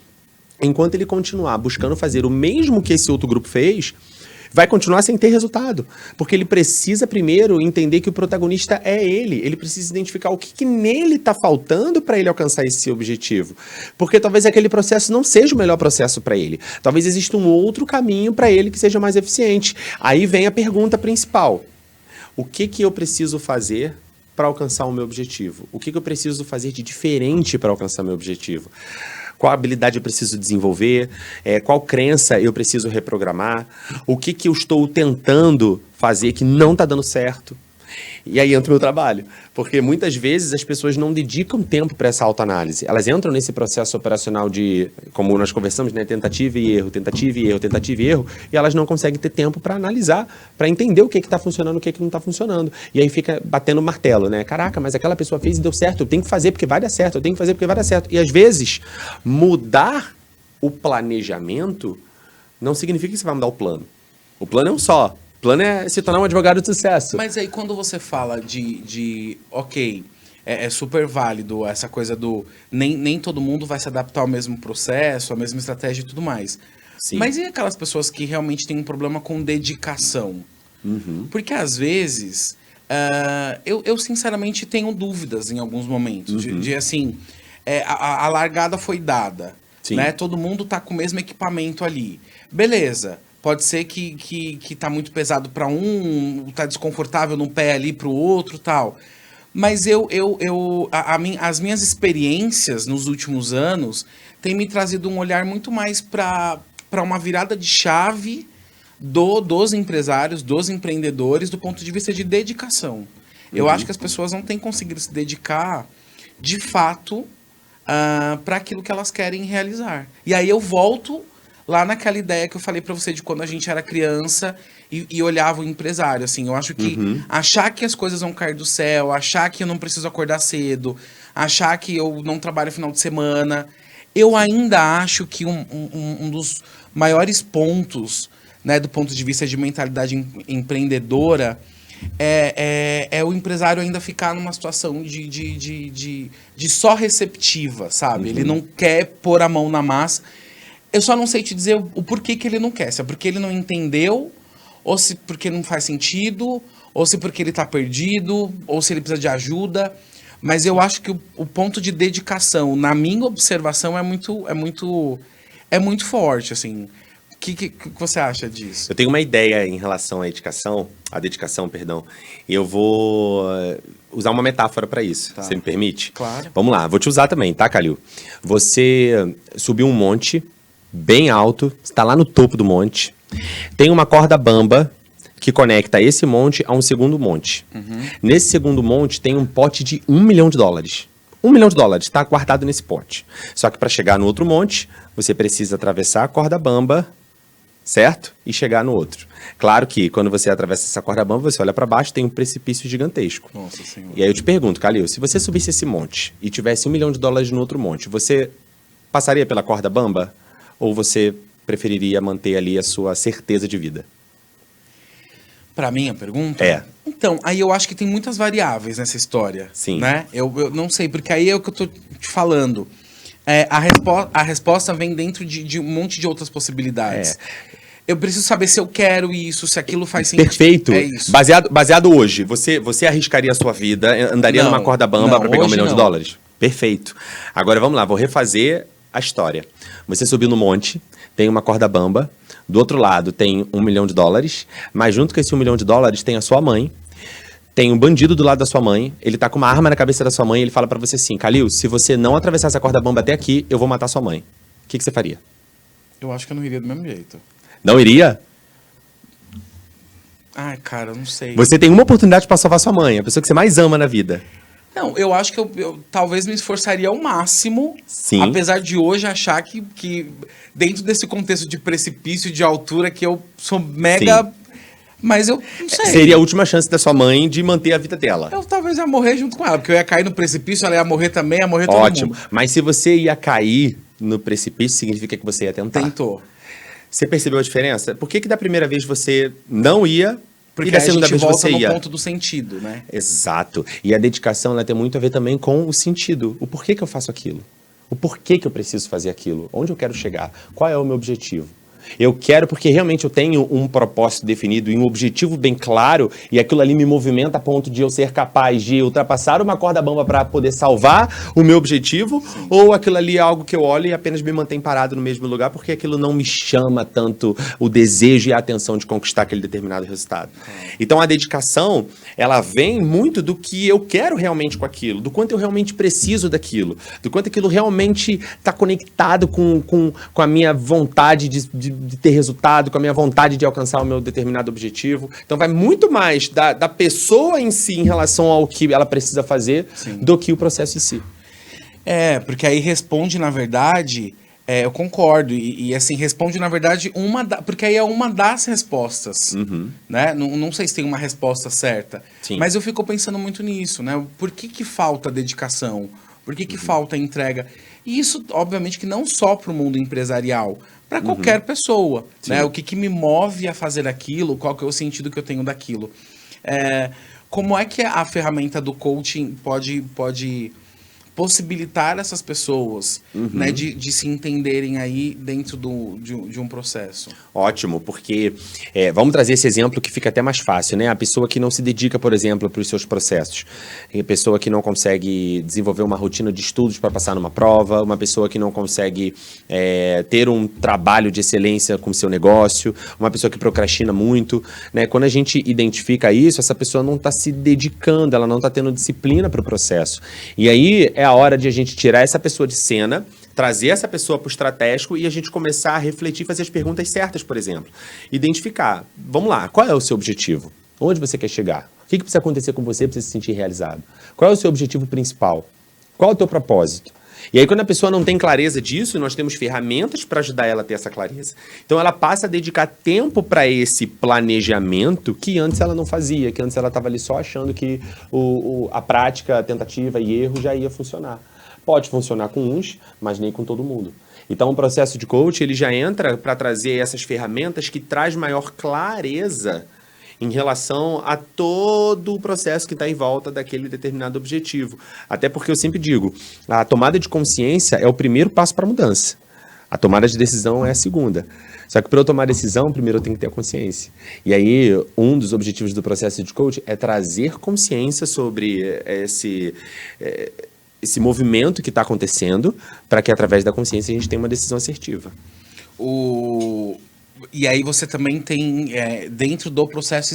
enquanto ele continuar buscando fazer o mesmo que esse outro grupo fez, vai continuar sem ter resultado. Porque ele precisa primeiro entender que o protagonista é ele. Ele precisa identificar o que nele está faltando para ele alcançar esse objetivo. Porque talvez aquele processo não seja o melhor processo para ele. Talvez exista um outro caminho para ele que seja mais eficiente. Aí vem a pergunta principal. O que eu preciso fazer para alcançar o meu objetivo? O que eu preciso fazer de diferente para alcançar meu objetivo? Qual habilidade eu preciso desenvolver, qual crença eu preciso reprogramar, o que eu estou tentando fazer que não está dando certo. E aí entra o meu trabalho, porque muitas vezes as pessoas não dedicam tempo para essa autoanálise. Elas entram nesse processo operacional de, como nós conversamos, né, tentativa e erro, tentativa e erro, tentativa e erro, e elas não conseguem ter tempo para analisar, para entender o que está funcionando, o que não está funcionando. E aí fica batendo martelo, né? Caraca, mas aquela pessoa fez e deu certo, eu tenho que fazer porque vai dar certo, eu tenho que fazer porque vai dar certo. E às vezes, mudar o planejamento não significa que você vai mudar o plano. O plano é um só. O plano é se tornar um advogado de sucesso. Mas aí quando você fala ok, é super válido essa coisa do nem todo mundo vai se adaptar ao mesmo processo, à mesma estratégia e tudo mais. Sim. Mas e aquelas pessoas que realmente têm um problema com dedicação? Porque às vezes, eu sinceramente tenho dúvidas em alguns momentos. De assim, a largada foi dada, né? Todo mundo tá com o mesmo equipamento ali. Beleza. Pode ser que tá muito pesado para um, tá desconfortável num pé ali para o outro, tal. Mas as minhas experiências nos últimos anos têm me trazido um olhar muito mais para uma virada de chave dos empresários, dos empreendedores, do ponto de vista de dedicação. Eu acho que as pessoas não têm conseguido se dedicar, de fato, para aquilo que elas querem realizar. E aí eu volto lá naquela ideia que eu falei pra você de quando a gente era criança e olhava o empresário, assim. Eu acho que achar que as coisas vão cair do céu, achar que eu não preciso acordar cedo, achar que eu não trabalho final de semana. Eu ainda acho que um dos maiores pontos, né, do ponto de vista de mentalidade empreendedora é o empresário ainda ficar numa situação de só receptiva, sabe? Ele não quer pôr a mão na massa. Eu só não sei te dizer o porquê que ele não quer. Se é porque ele não entendeu, ou se porque não faz sentido, ou se porque ele tá perdido, ou se ele precisa de ajuda. Mas eu acho que o ponto de dedicação, na minha observação, é muito forte, assim. O que você acha disso? Eu tenho uma ideia em relação à dedicação, perdão. Eu vou usar uma metáfora para isso, você me permite? Claro. Vamos lá, vou te usar também, tá, Calil? Você subiu um monte bem alto, está lá no topo do monte, tem uma corda bamba que conecta esse monte a um segundo monte. Nesse segundo monte tem um pote de $1 milhão. $1 milhão está guardado nesse pote. Só que para chegar no outro monte, você precisa atravessar a corda bamba, certo? E chegar no outro. Claro que quando você atravessa essa corda bamba, você olha para baixo, tem um precipício gigantesco. Nossa Senhora. E aí eu te pergunto, Calil, se você subisse esse monte e tivesse $1 milhão no outro monte, você passaria pela corda bamba? Ou você preferiria manter ali a sua certeza de vida? Pra mim, a pergunta? É. Então, aí eu acho que tem muitas variáveis nessa história. Sim. Né? Eu não sei, porque aí é o que eu tô te falando. A resposta vem dentro de um monte de outras possibilidades. Eu preciso saber se eu quero isso, se aquilo faz sentido. Perfeito. É isso. Baseado hoje, você arriscaria a sua vida, andaria numa corda bamba para pegar $1 milhão? Perfeito. Agora vamos lá, vou refazer a história. Você subiu no monte, tem uma corda bamba, do outro lado tem $1 milhão, mas junto com esse $1 milhão tem a sua mãe, tem um bandido do lado da sua mãe, ele tá com uma arma na cabeça da sua mãe, ele fala pra você assim, Calil, se você não atravessar essa corda bamba até aqui, eu vou matar sua mãe. O que você faria? Eu acho que eu não iria do mesmo jeito. Não iria? Ai, cara, eu não sei. Você tem uma oportunidade pra salvar sua mãe, a pessoa que você mais ama na vida. Não, eu acho que eu talvez me esforçaria ao máximo, Sim. Apesar de hoje achar que dentro desse contexto de precipício, de altura, que eu sou mega... Sim. Mas eu não sei. Seria a última chance da sua mãe de manter a vida dela. Eu talvez ia morrer junto com ela, porque eu ia cair no precipício, ela ia morrer também, ia morrer todo mundo. Ótimo, mas se você ia cair no precipício, significa que você ia tentar. Tentou. Você percebeu a diferença? Por que da primeira vez você não ia... Porque e da a segunda gente vez volta você no ia? ponto do sentido, né? Exato. E a dedicação, ela tem muito a ver também com o sentido. O porquê que eu faço aquilo? O porquê que eu preciso fazer aquilo? Onde eu quero chegar? Qual é o meu objetivo? Eu quero porque realmente eu tenho um propósito definido e um objetivo bem claro e aquilo ali me movimenta a ponto de eu ser capaz de ultrapassar uma corda bamba para poder salvar o meu objetivo. Sim. Ou aquilo ali é algo que eu olho e apenas me mantém parado no mesmo lugar porque aquilo não me chama tanto o desejo e a atenção de conquistar aquele determinado resultado. Então a dedicação, ela vem muito do que eu quero realmente com aquilo, do quanto eu realmente preciso daquilo, do quanto aquilo realmente está conectado com a minha vontade de ter resultado, com a minha vontade de alcançar o meu determinado objetivo. Então vai muito mais da pessoa em si em relação ao que ela precisa fazer. Sim. Do que o processo em si. Porque aí responde, na verdade, eu concordo, e assim, responde, na verdade, porque aí é uma das respostas, né? Não sei se tem uma resposta certa, Sim. Mas eu fico pensando muito nisso, né? Por que falta dedicação? Por que falta entrega? E isso, obviamente, que não só para o mundo empresarial, para qualquer pessoa, né? O que me move a fazer aquilo, qual que é o sentido que eu tenho daquilo. Como é que a ferramenta do coaching pode possibilitar essas pessoas, né, de se entenderem aí dentro de um processo? Ótimo, porque vamos trazer esse exemplo que fica até mais fácil, né? A pessoa que não se dedica, por exemplo, para os seus processos. A pessoa que não consegue desenvolver uma rotina de estudos para passar numa prova, uma pessoa que não consegue ter um trabalho de excelência com o seu negócio, uma pessoa que procrastina muito, né? Quando a gente identifica isso, essa pessoa não está se dedicando, ela não está tendo disciplina para o processo. E aí é a hora de a gente tirar essa pessoa de cena, trazer essa pessoa para o estratégico e a gente começar a refletir, fazer as perguntas certas, por exemplo. Identificar, vamos lá, qual é o seu objetivo? Onde você quer chegar? O que precisa acontecer com você para você se sentir realizado? Qual é o seu objetivo principal? Qual é o teu propósito? E aí, quando a pessoa não tem clareza disso, nós temos ferramentas para ajudar ela a ter essa clareza. Então, ela passa a dedicar tempo para esse planejamento que antes ela não fazia, que antes ela estava ali só achando que a prática, a tentativa e erro já ia funcionar. Pode funcionar com uns, mas nem com todo mundo. Então, o processo de coach, ele já entra para trazer essas ferramentas que traz maior clareza em relação a todo o processo que está em volta daquele determinado objetivo. Até porque eu sempre digo, a tomada de consciência é o primeiro passo para a mudança. A tomada de decisão é a segunda. Só que para eu tomar decisão, primeiro eu tenho que ter a consciência. E aí, um dos objetivos do processo de coach é trazer consciência sobre esse movimento que está acontecendo, para que através da consciência a gente tenha uma decisão assertiva. E aí você também tem, dentro do processo,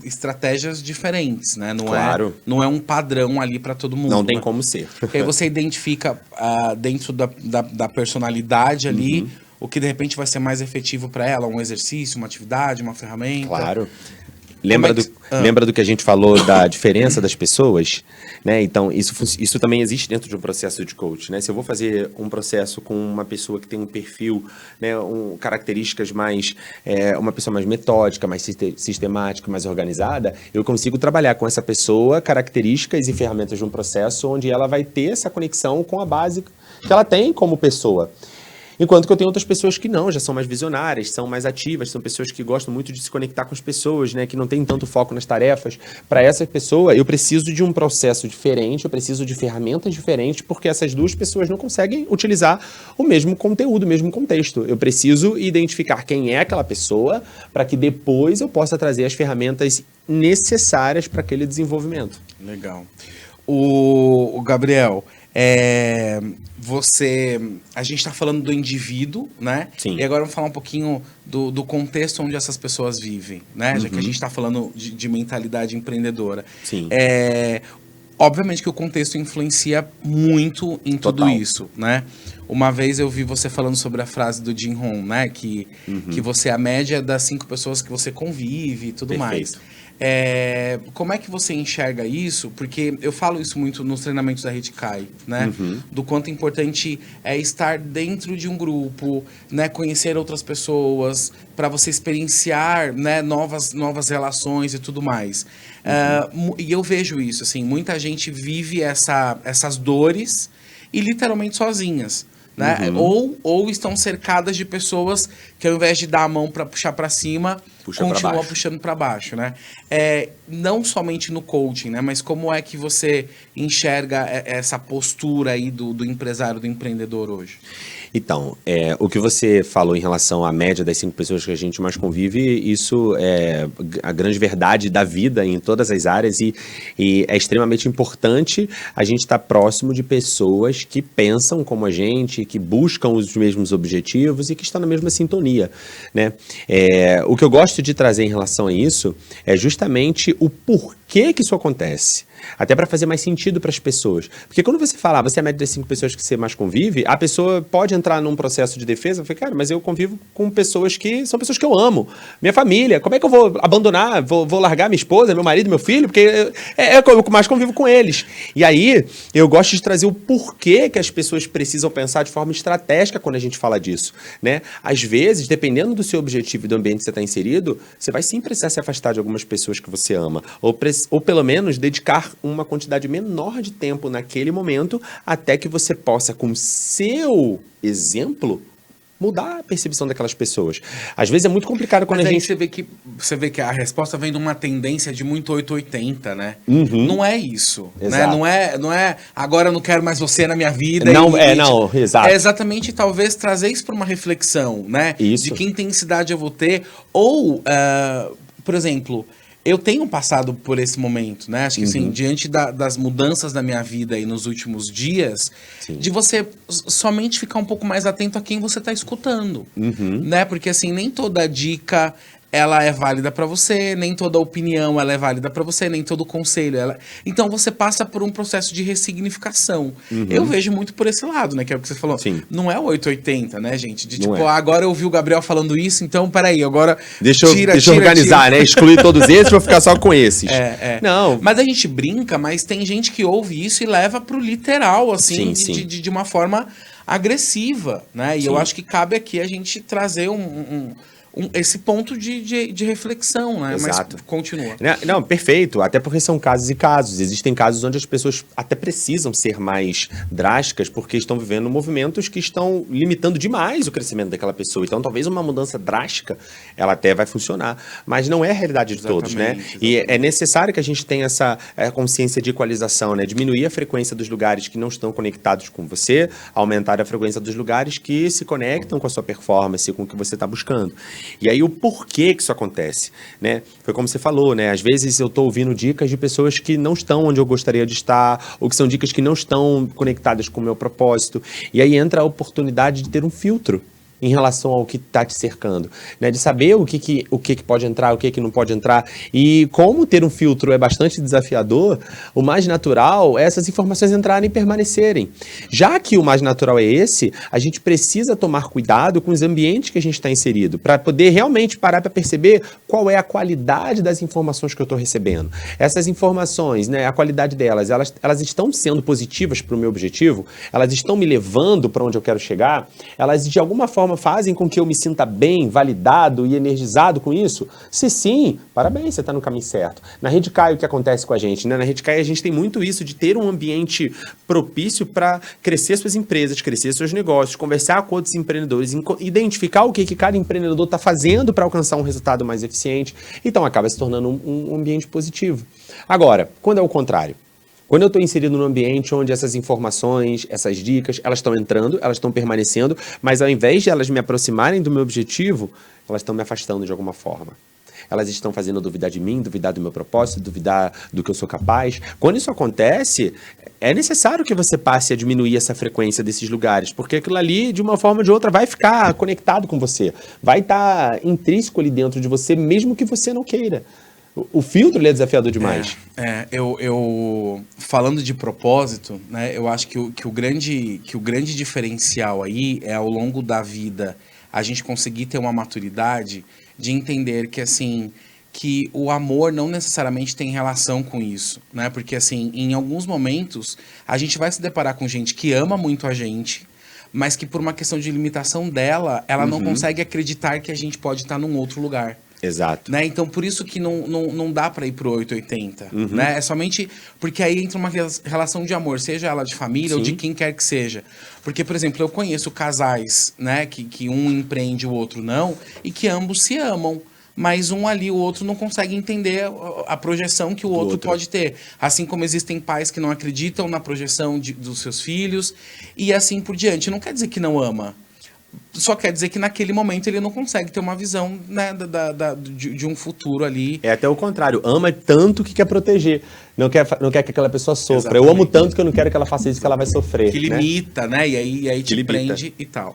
estratégias diferentes, né? Claro. Não é um padrão ali para todo mundo. Não tem como ser. Porque aí você identifica dentro da personalidade ali o que de repente vai ser mais efetivo para ela, um exercício, uma atividade, uma ferramenta. Claro. Lembra do que a gente falou da diferença das pessoas? Né? Então, isso também existe dentro de um processo de coach. Né? Se eu vou fazer um processo com uma pessoa que tem um perfil, né, características mais... uma pessoa mais metódica, mais sistemática, mais organizada, eu consigo trabalhar com essa pessoa características e ferramentas de um processo onde ela vai ter essa conexão com a base que ela tem como pessoa. Enquanto que eu tenho outras pessoas que não, já são mais visionárias, são mais ativas, são pessoas que gostam muito de se conectar com as pessoas, né, que não tem tanto foco nas tarefas. Para essa pessoa, eu preciso de um processo diferente, eu preciso de ferramentas diferentes, porque essas duas pessoas não conseguem utilizar o mesmo conteúdo, o mesmo contexto. Eu preciso identificar quem é aquela pessoa para que depois eu possa trazer as ferramentas necessárias para aquele desenvolvimento. Legal. O Gabriel... a gente está falando do indivíduo, né? Sim. E agora vamos falar um pouquinho do contexto onde essas pessoas vivem, né? Já que a gente está falando de mentalidade empreendedora. Sim. Obviamente que o contexto influencia muito em tudo isso, né? Uma vez eu vi você falando sobre a frase do Jim Rohn, né? Que você é a média das 5 pessoas que você convive e tudo mais. Como é que você enxerga isso? Porque eu falo isso muito nos treinamentos da Rede Kai, né? Do quanto importante é estar dentro de um grupo, né? Conhecer outras pessoas, para você experienciar, né? novas relações e tudo mais. E eu vejo isso, assim, muita gente vive essas dores e literalmente sozinhas. Né? Ou estão cercadas de pessoas que ao invés de dar a mão para puxar para cima, continuam puxando para baixo, né? Não somente no coaching, né? Mas como é que você enxerga essa postura aí do empresário, do empreendedor hoje? Então, o que você falou em relação à média das 5 pessoas que a gente mais convive, isso é a grande verdade da vida em todas as áreas e é extremamente importante a gente estar próximo de pessoas que pensam como a gente, que buscam os mesmos objetivos e que estão na mesma sintonia, né? O que eu gosto de trazer em relação a isso é justamente o porquê que isso acontece. Até para fazer mais sentido para as pessoas. Porque quando você fala, você é a média das 5 pessoas que você mais convive, a pessoa pode entrar num processo de defesa e falar, cara, mas eu convivo com pessoas que são pessoas que eu amo. Minha família, como é que eu vou abandonar, vou largar minha esposa, meu marido, meu filho? Porque eu mais convivo com eles. E aí, eu gosto de trazer o porquê que as pessoas precisam pensar de forma estratégica quando a gente fala disso, né? Às vezes, dependendo do seu objetivo e do ambiente que você está inserido, você vai sim precisar se afastar de algumas pessoas que você ama. Ou pelo menos dedicar uma quantidade menor de tempo naquele momento até que você possa, com seu exemplo, mudar a percepção daquelas pessoas. Às vezes é muito complicado quando a gente... Você vê que a resposta vem de uma tendência de muito 880, né? Não é isso, né? Não é agora eu não quero mais você na minha vida. Exato. É exatamente, talvez, trazer isso para uma reflexão, né? Isso. De que intensidade eu vou ter. Ou, por exemplo... Eu tenho passado por esse momento, né? Acho que assim, diante das mudanças da minha vida aí nos últimos dias, de você somente ficar um pouco mais atento a quem você está escutando, né? Porque assim, nem toda dica ela é válida para você, nem toda opinião ela é válida para você, nem todo conselho. Então você passa por um processo de ressignificação. Eu vejo muito por esse lado, né? Que é o que você falou. Sim. Não é 880, né, gente? De tipo, agora eu ouvi o Gabriel falando isso, então peraí, agora deixa eu organizar, né? Excluir todos esses, vou ficar só com esses. Não. Mas a gente brinca, mas tem gente que ouve isso e leva pro literal, assim, de uma forma agressiva, né? E eu acho que cabe aqui a gente trazer esse ponto de reflexão, né? Exato. Mas continua. Não, perfeito. Até porque são casos e casos. Existem casos onde as pessoas até precisam ser mais drásticas porque estão vivendo movimentos que estão limitando demais o crescimento daquela pessoa. Então, talvez uma mudança drástica, ela até vai funcionar. Mas não é a realidade de todos, né? E é necessário que a gente tenha essa consciência de equalização, né? Diminuir a frequência dos lugares que não estão conectados com você, aumentar a frequência dos lugares que se conectam com a sua performance, com o que você está buscando. E aí o porquê que isso acontece, né? Foi como você falou, né? Às vezes eu estou ouvindo dicas de pessoas que não estão onde eu gostaria de estar, ou que são dicas que não estão conectadas com o meu propósito. E aí entra a oportunidade de ter um filtro em relação ao que está te cercando, né? De saber o que pode entrar, o que não pode entrar. E como ter um filtro é bastante desafiador, o mais natural é essas informações entrarem e permanecerem. Já que o mais natural é esse, a gente precisa tomar cuidado com os ambientes que a gente está inserido, para poder realmente parar para perceber qual é a qualidade das informações que eu estou recebendo. Essas informações, né, a qualidade delas, elas estão sendo positivas para o meu objetivo? Elas estão me levando para onde eu quero chegar? Elas, de alguma forma, fazem com que eu me sinta bem, validado e energizado com isso? Se sim, parabéns, você está no caminho certo. Na Redecai, o que acontece com a gente, né? Na Redecai, a gente tem muito isso de ter um ambiente propício para crescer suas empresas, crescer seus negócios, conversar com outros empreendedores, identificar o que cada empreendedor está fazendo para alcançar um resultado mais eficiente. Então, acaba se tornando um ambiente positivo. Agora, quando é o contrário? Quando eu estou inserido num ambiente onde essas informações, essas dicas, elas estão entrando, elas estão permanecendo, mas ao invés de elas me aproximarem do meu objetivo, elas estão me afastando de alguma forma. Elas estão fazendo eu duvidar de mim, duvidar do meu propósito, duvidar do que eu sou capaz. Quando isso acontece, é necessário que você passe a diminuir essa frequência desses lugares, porque aquilo ali, de uma forma ou de outra, vai ficar conectado com você, vai estar intrínseco ali dentro de você, mesmo que você não queira. O filtro ele é desafiador demais. Eu falando de propósito, né, eu acho que o grande diferencial aí é, ao longo da vida, a gente conseguir ter uma maturidade de entender que, assim, que o amor não necessariamente tem relação com isso, né? Porque, assim, em alguns momentos, a gente vai se deparar com gente que ama muito a gente, mas que por uma questão de limitação dela, ela não consegue acreditar que a gente pode estar num outro lugar. Exato. Né? Então, por isso que não dá para ir pro 880, né? É somente porque aí entra uma relação de amor, seja ela de família Sim. ou de quem quer que seja. Porque, por exemplo, eu conheço casais, né, que um empreende e o outro não, e que ambos se amam, mas um ali, o outro não consegue entender a projeção que o outro pode ter. Assim como existem pais que não acreditam na projeção dos seus filhos, e assim por diante. Não quer dizer que não ama. Só quer dizer que naquele momento ele não consegue ter uma visão, né, de um futuro ali. É até o contrário. Ama tanto que quer proteger. Não quer que aquela pessoa sofra. Exatamente. Eu amo tanto que eu não quero que ela faça isso, que ela vai sofrer. Que limita, né? E aí te limita. prende e tal.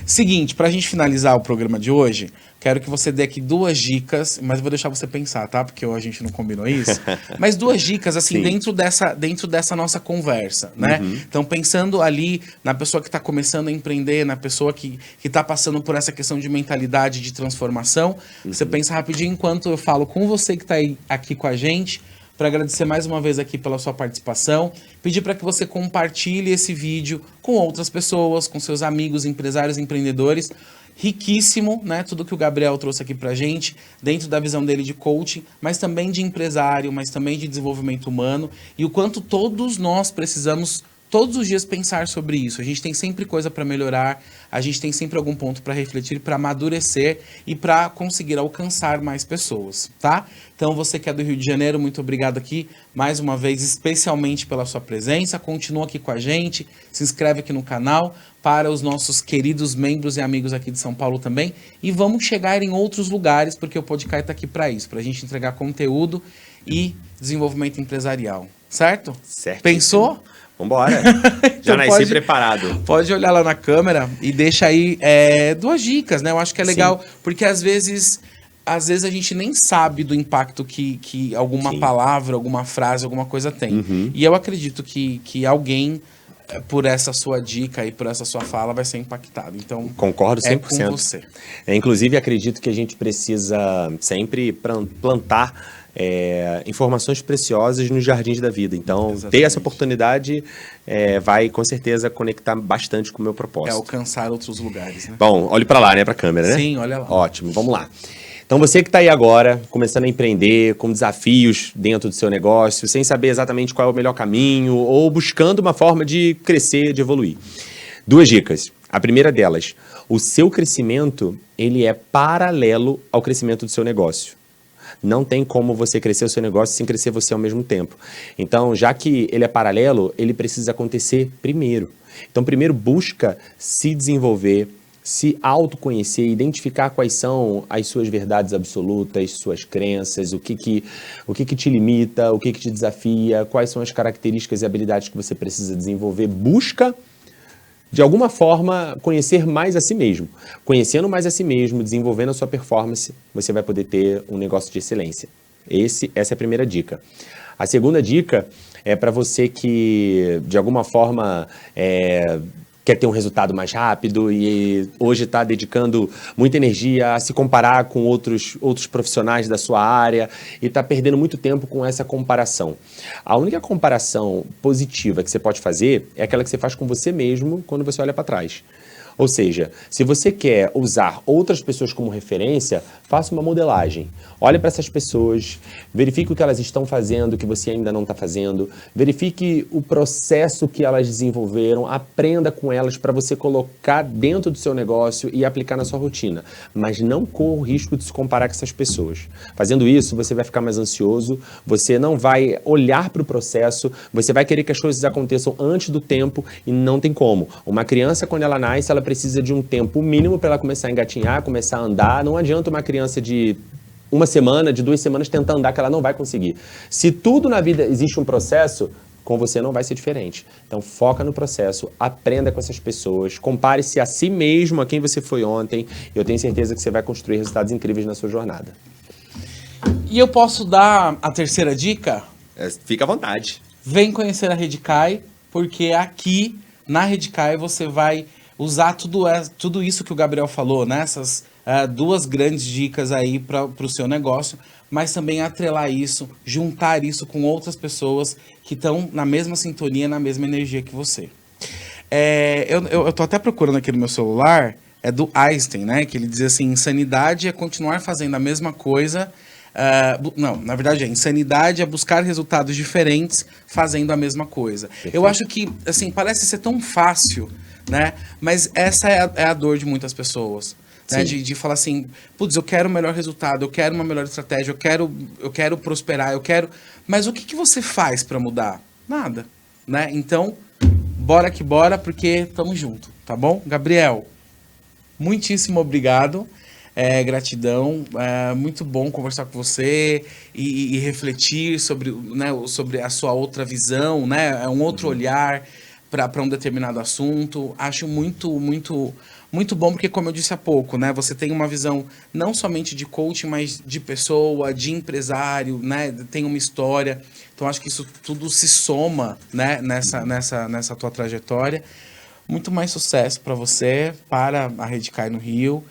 Seguinte, pra gente finalizar o programa de hoje, quero que você dê aqui 2 dicas, mas eu vou deixar você pensar, tá? Porque a gente não combinou isso. Mas 2 dicas, assim, dentro dessa nossa conversa, né? Então, pensando ali na pessoa que tá começando a empreender, na pessoa que tá passando por essa questão de mentalidade de transformação, você pensa rapidinho enquanto eu falo com você que tá aí aqui com a gente, para agradecer mais uma vez aqui pela sua participação, pedir para que você compartilhe esse vídeo com outras pessoas, com seus amigos, empresários, empreendedores. Riquíssimo, né? Tudo que o Gabriel trouxe aqui pra gente, dentro da visão dele de coaching, mas também de empresário, mas também de desenvolvimento humano, e o quanto todos nós precisamos todos os dias pensar sobre isso. A gente tem sempre coisa para melhorar, a gente tem sempre algum ponto para refletir, para amadurecer e para conseguir alcançar mais pessoas, tá? Então, você que é do Rio de Janeiro, muito obrigado aqui, mais uma vez, especialmente pela sua presença. Continua aqui com a gente, se inscreve aqui no canal, para os nossos queridos membros e amigos aqui de São Paulo também. E vamos chegar em outros lugares, porque o podcast está aqui para isso, para a gente entregar conteúdo e desenvolvimento empresarial. Certo? Certo. Pensou? Vambora. Então Já nasci preparado. Pode olhar lá na câmera e deixa aí 2 dicas, né? Eu acho que é legal, porque às vezes a gente nem sabe do impacto que alguma palavra, alguma frase, alguma coisa tem. E eu acredito que alguém, por essa sua dica e por essa sua fala, vai ser impactado. Então, concordo 100%. É com você. Inclusive, acredito que a gente precisa sempre plantar informações preciosas nos jardins da vida. Então, Exatamente. ter essa oportunidade vai, com certeza, conectar bastante com o meu propósito. Alcançar outros lugares, né? Bom, olhe para lá, né? Para a câmera, né? Sim, olha lá. Ótimo, vamos lá. Então, você que está aí agora, começando a empreender, com desafios dentro do seu negócio, sem saber exatamente qual é o melhor caminho, ou buscando uma forma de crescer, de evoluir. 2 dicas. A primeira delas, o seu crescimento, ele é paralelo ao crescimento do seu negócio. Não tem como você crescer o seu negócio sem crescer você ao mesmo tempo. Então, já que ele é paralelo, ele precisa acontecer primeiro. Então, primeiro busca se desenvolver, se autoconhecer, identificar quais são as suas verdades absolutas, suas crenças, o que te limita, o que te desafia, quais são as características e habilidades que você precisa desenvolver. Busca, de alguma forma, conhecer mais a si mesmo. Conhecendo mais a si mesmo, desenvolvendo a sua performance, você vai poder ter um negócio de excelência. Essa é a primeira dica. A segunda dica é para você que, de alguma forma, quer ter um resultado mais rápido e hoje está dedicando muita energia a se comparar com outros profissionais da sua área e está perdendo muito tempo com essa comparação. A única comparação positiva que você pode fazer é aquela que você faz com você mesmo quando você olha para trás. Ou seja, se você quer usar outras pessoas como referência, faça uma modelagem. Olhe para essas pessoas, verifique o que elas estão fazendo que você ainda não está fazendo, verifique o processo que elas desenvolveram, aprenda com elas para você colocar dentro do seu negócio e aplicar na sua rotina. Mas não corra o risco de se comparar com essas pessoas. Fazendo isso, você vai ficar mais ansioso, você não vai olhar para o processo, você vai querer que as coisas aconteçam antes do tempo e não tem como. Uma criança, quando ela nasce, ela precisa de um tempo mínimo para ela começar a engatinhar, começar a andar. Não adianta uma criança de 1 semana, de 2 semanas tentar andar, que ela não vai conseguir. Se tudo na vida existe um processo, com você não vai ser diferente. Então foca no processo, aprenda com essas pessoas, compare-se a si mesmo, a quem você foi ontem. Eu tenho certeza que você vai construir resultados incríveis na sua jornada. E eu posso dar a terceira dica? Fica à vontade. Vem conhecer a Redcai, porque aqui na Redcai você vai usar tudo isso que o Gabriel falou, né? Essas 2 grandes dicas aí para o seu negócio, mas também atrelar isso, juntar isso com outras pessoas que estão na mesma sintonia, na mesma energia que você. Eu tô até procurando aqui no meu celular, é do Einstein, né? Que ele diz assim, insanidade é continuar fazendo a mesma coisa. Não, na verdade insanidade é buscar resultados diferentes fazendo a mesma coisa. Perfeito. Eu acho que, assim, parece ser tão fácil, né? Mas essa é a dor de muitas pessoas. Né? De falar assim, putz, eu quero um melhor resultado, eu quero uma melhor estratégia, eu quero prosperar, eu quero... Mas o que você faz para mudar? Nada, né? Então, bora que bora, porque tamo junto, tá bom? Gabriel, muitíssimo obrigado. Gratidão, muito bom conversar com você e refletir sobre, né, sobre a sua outra visão, né, um outro olhar para um determinado assunto. Acho muito bom, porque como eu disse há pouco, né, você tem uma visão não somente de coaching, mas de pessoa, de empresário, né, tem uma história. Então acho que isso tudo se soma, né, nessa tua trajetória. Muito mais sucesso para você, para a Redcai no Rio.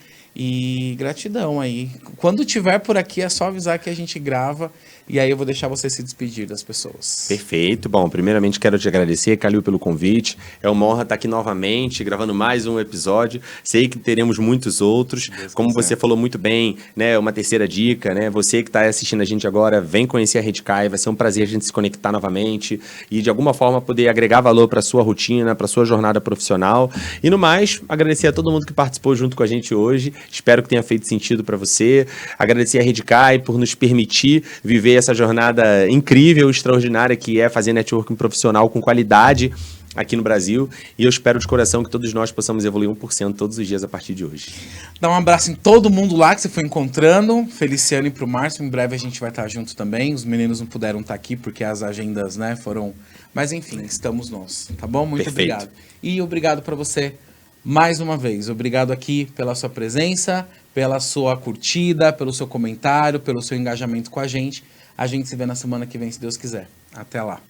E gratidão aí. Quando tiver por aqui, é só avisar que a gente grava. E aí eu vou deixar você se despedir das pessoas. Perfeito. Bom, primeiramente quero te agradecer, Calil, pelo convite. É uma honra estar aqui novamente, gravando mais um episódio. Sei que teremos muitos outros. Como você falou muito bem, né, uma terceira dica, né? Você que está assistindo a gente agora, vem conhecer a Redcai. Vai ser um prazer a gente se conectar novamente e, de alguma forma, poder agregar valor para a sua rotina, para a sua jornada profissional. E, no mais, agradecer a todo mundo que participou junto com a gente hoje. Espero que tenha feito sentido para você. Agradecer a Redcai por nos permitir viver essa jornada incrível, extraordinária que é fazer networking profissional com qualidade aqui no Brasil. E eu espero de coração que todos nós possamos evoluir 1% todos os dias a partir de hoje. Dá um abraço em todo mundo lá que você foi encontrando. Feliciano e pro Márcio. Em breve a gente vai estar junto também. Os meninos não puderam estar aqui porque as agendas, né, foram... Mas enfim, estamos nós, tá bom? Muito Perfeito. obrigado. E obrigado para você mais uma vez. Obrigado aqui pela sua presença, pela sua curtida, pelo seu comentário, pelo seu engajamento com a gente. A gente se vê na semana que vem, se Deus quiser. Até lá.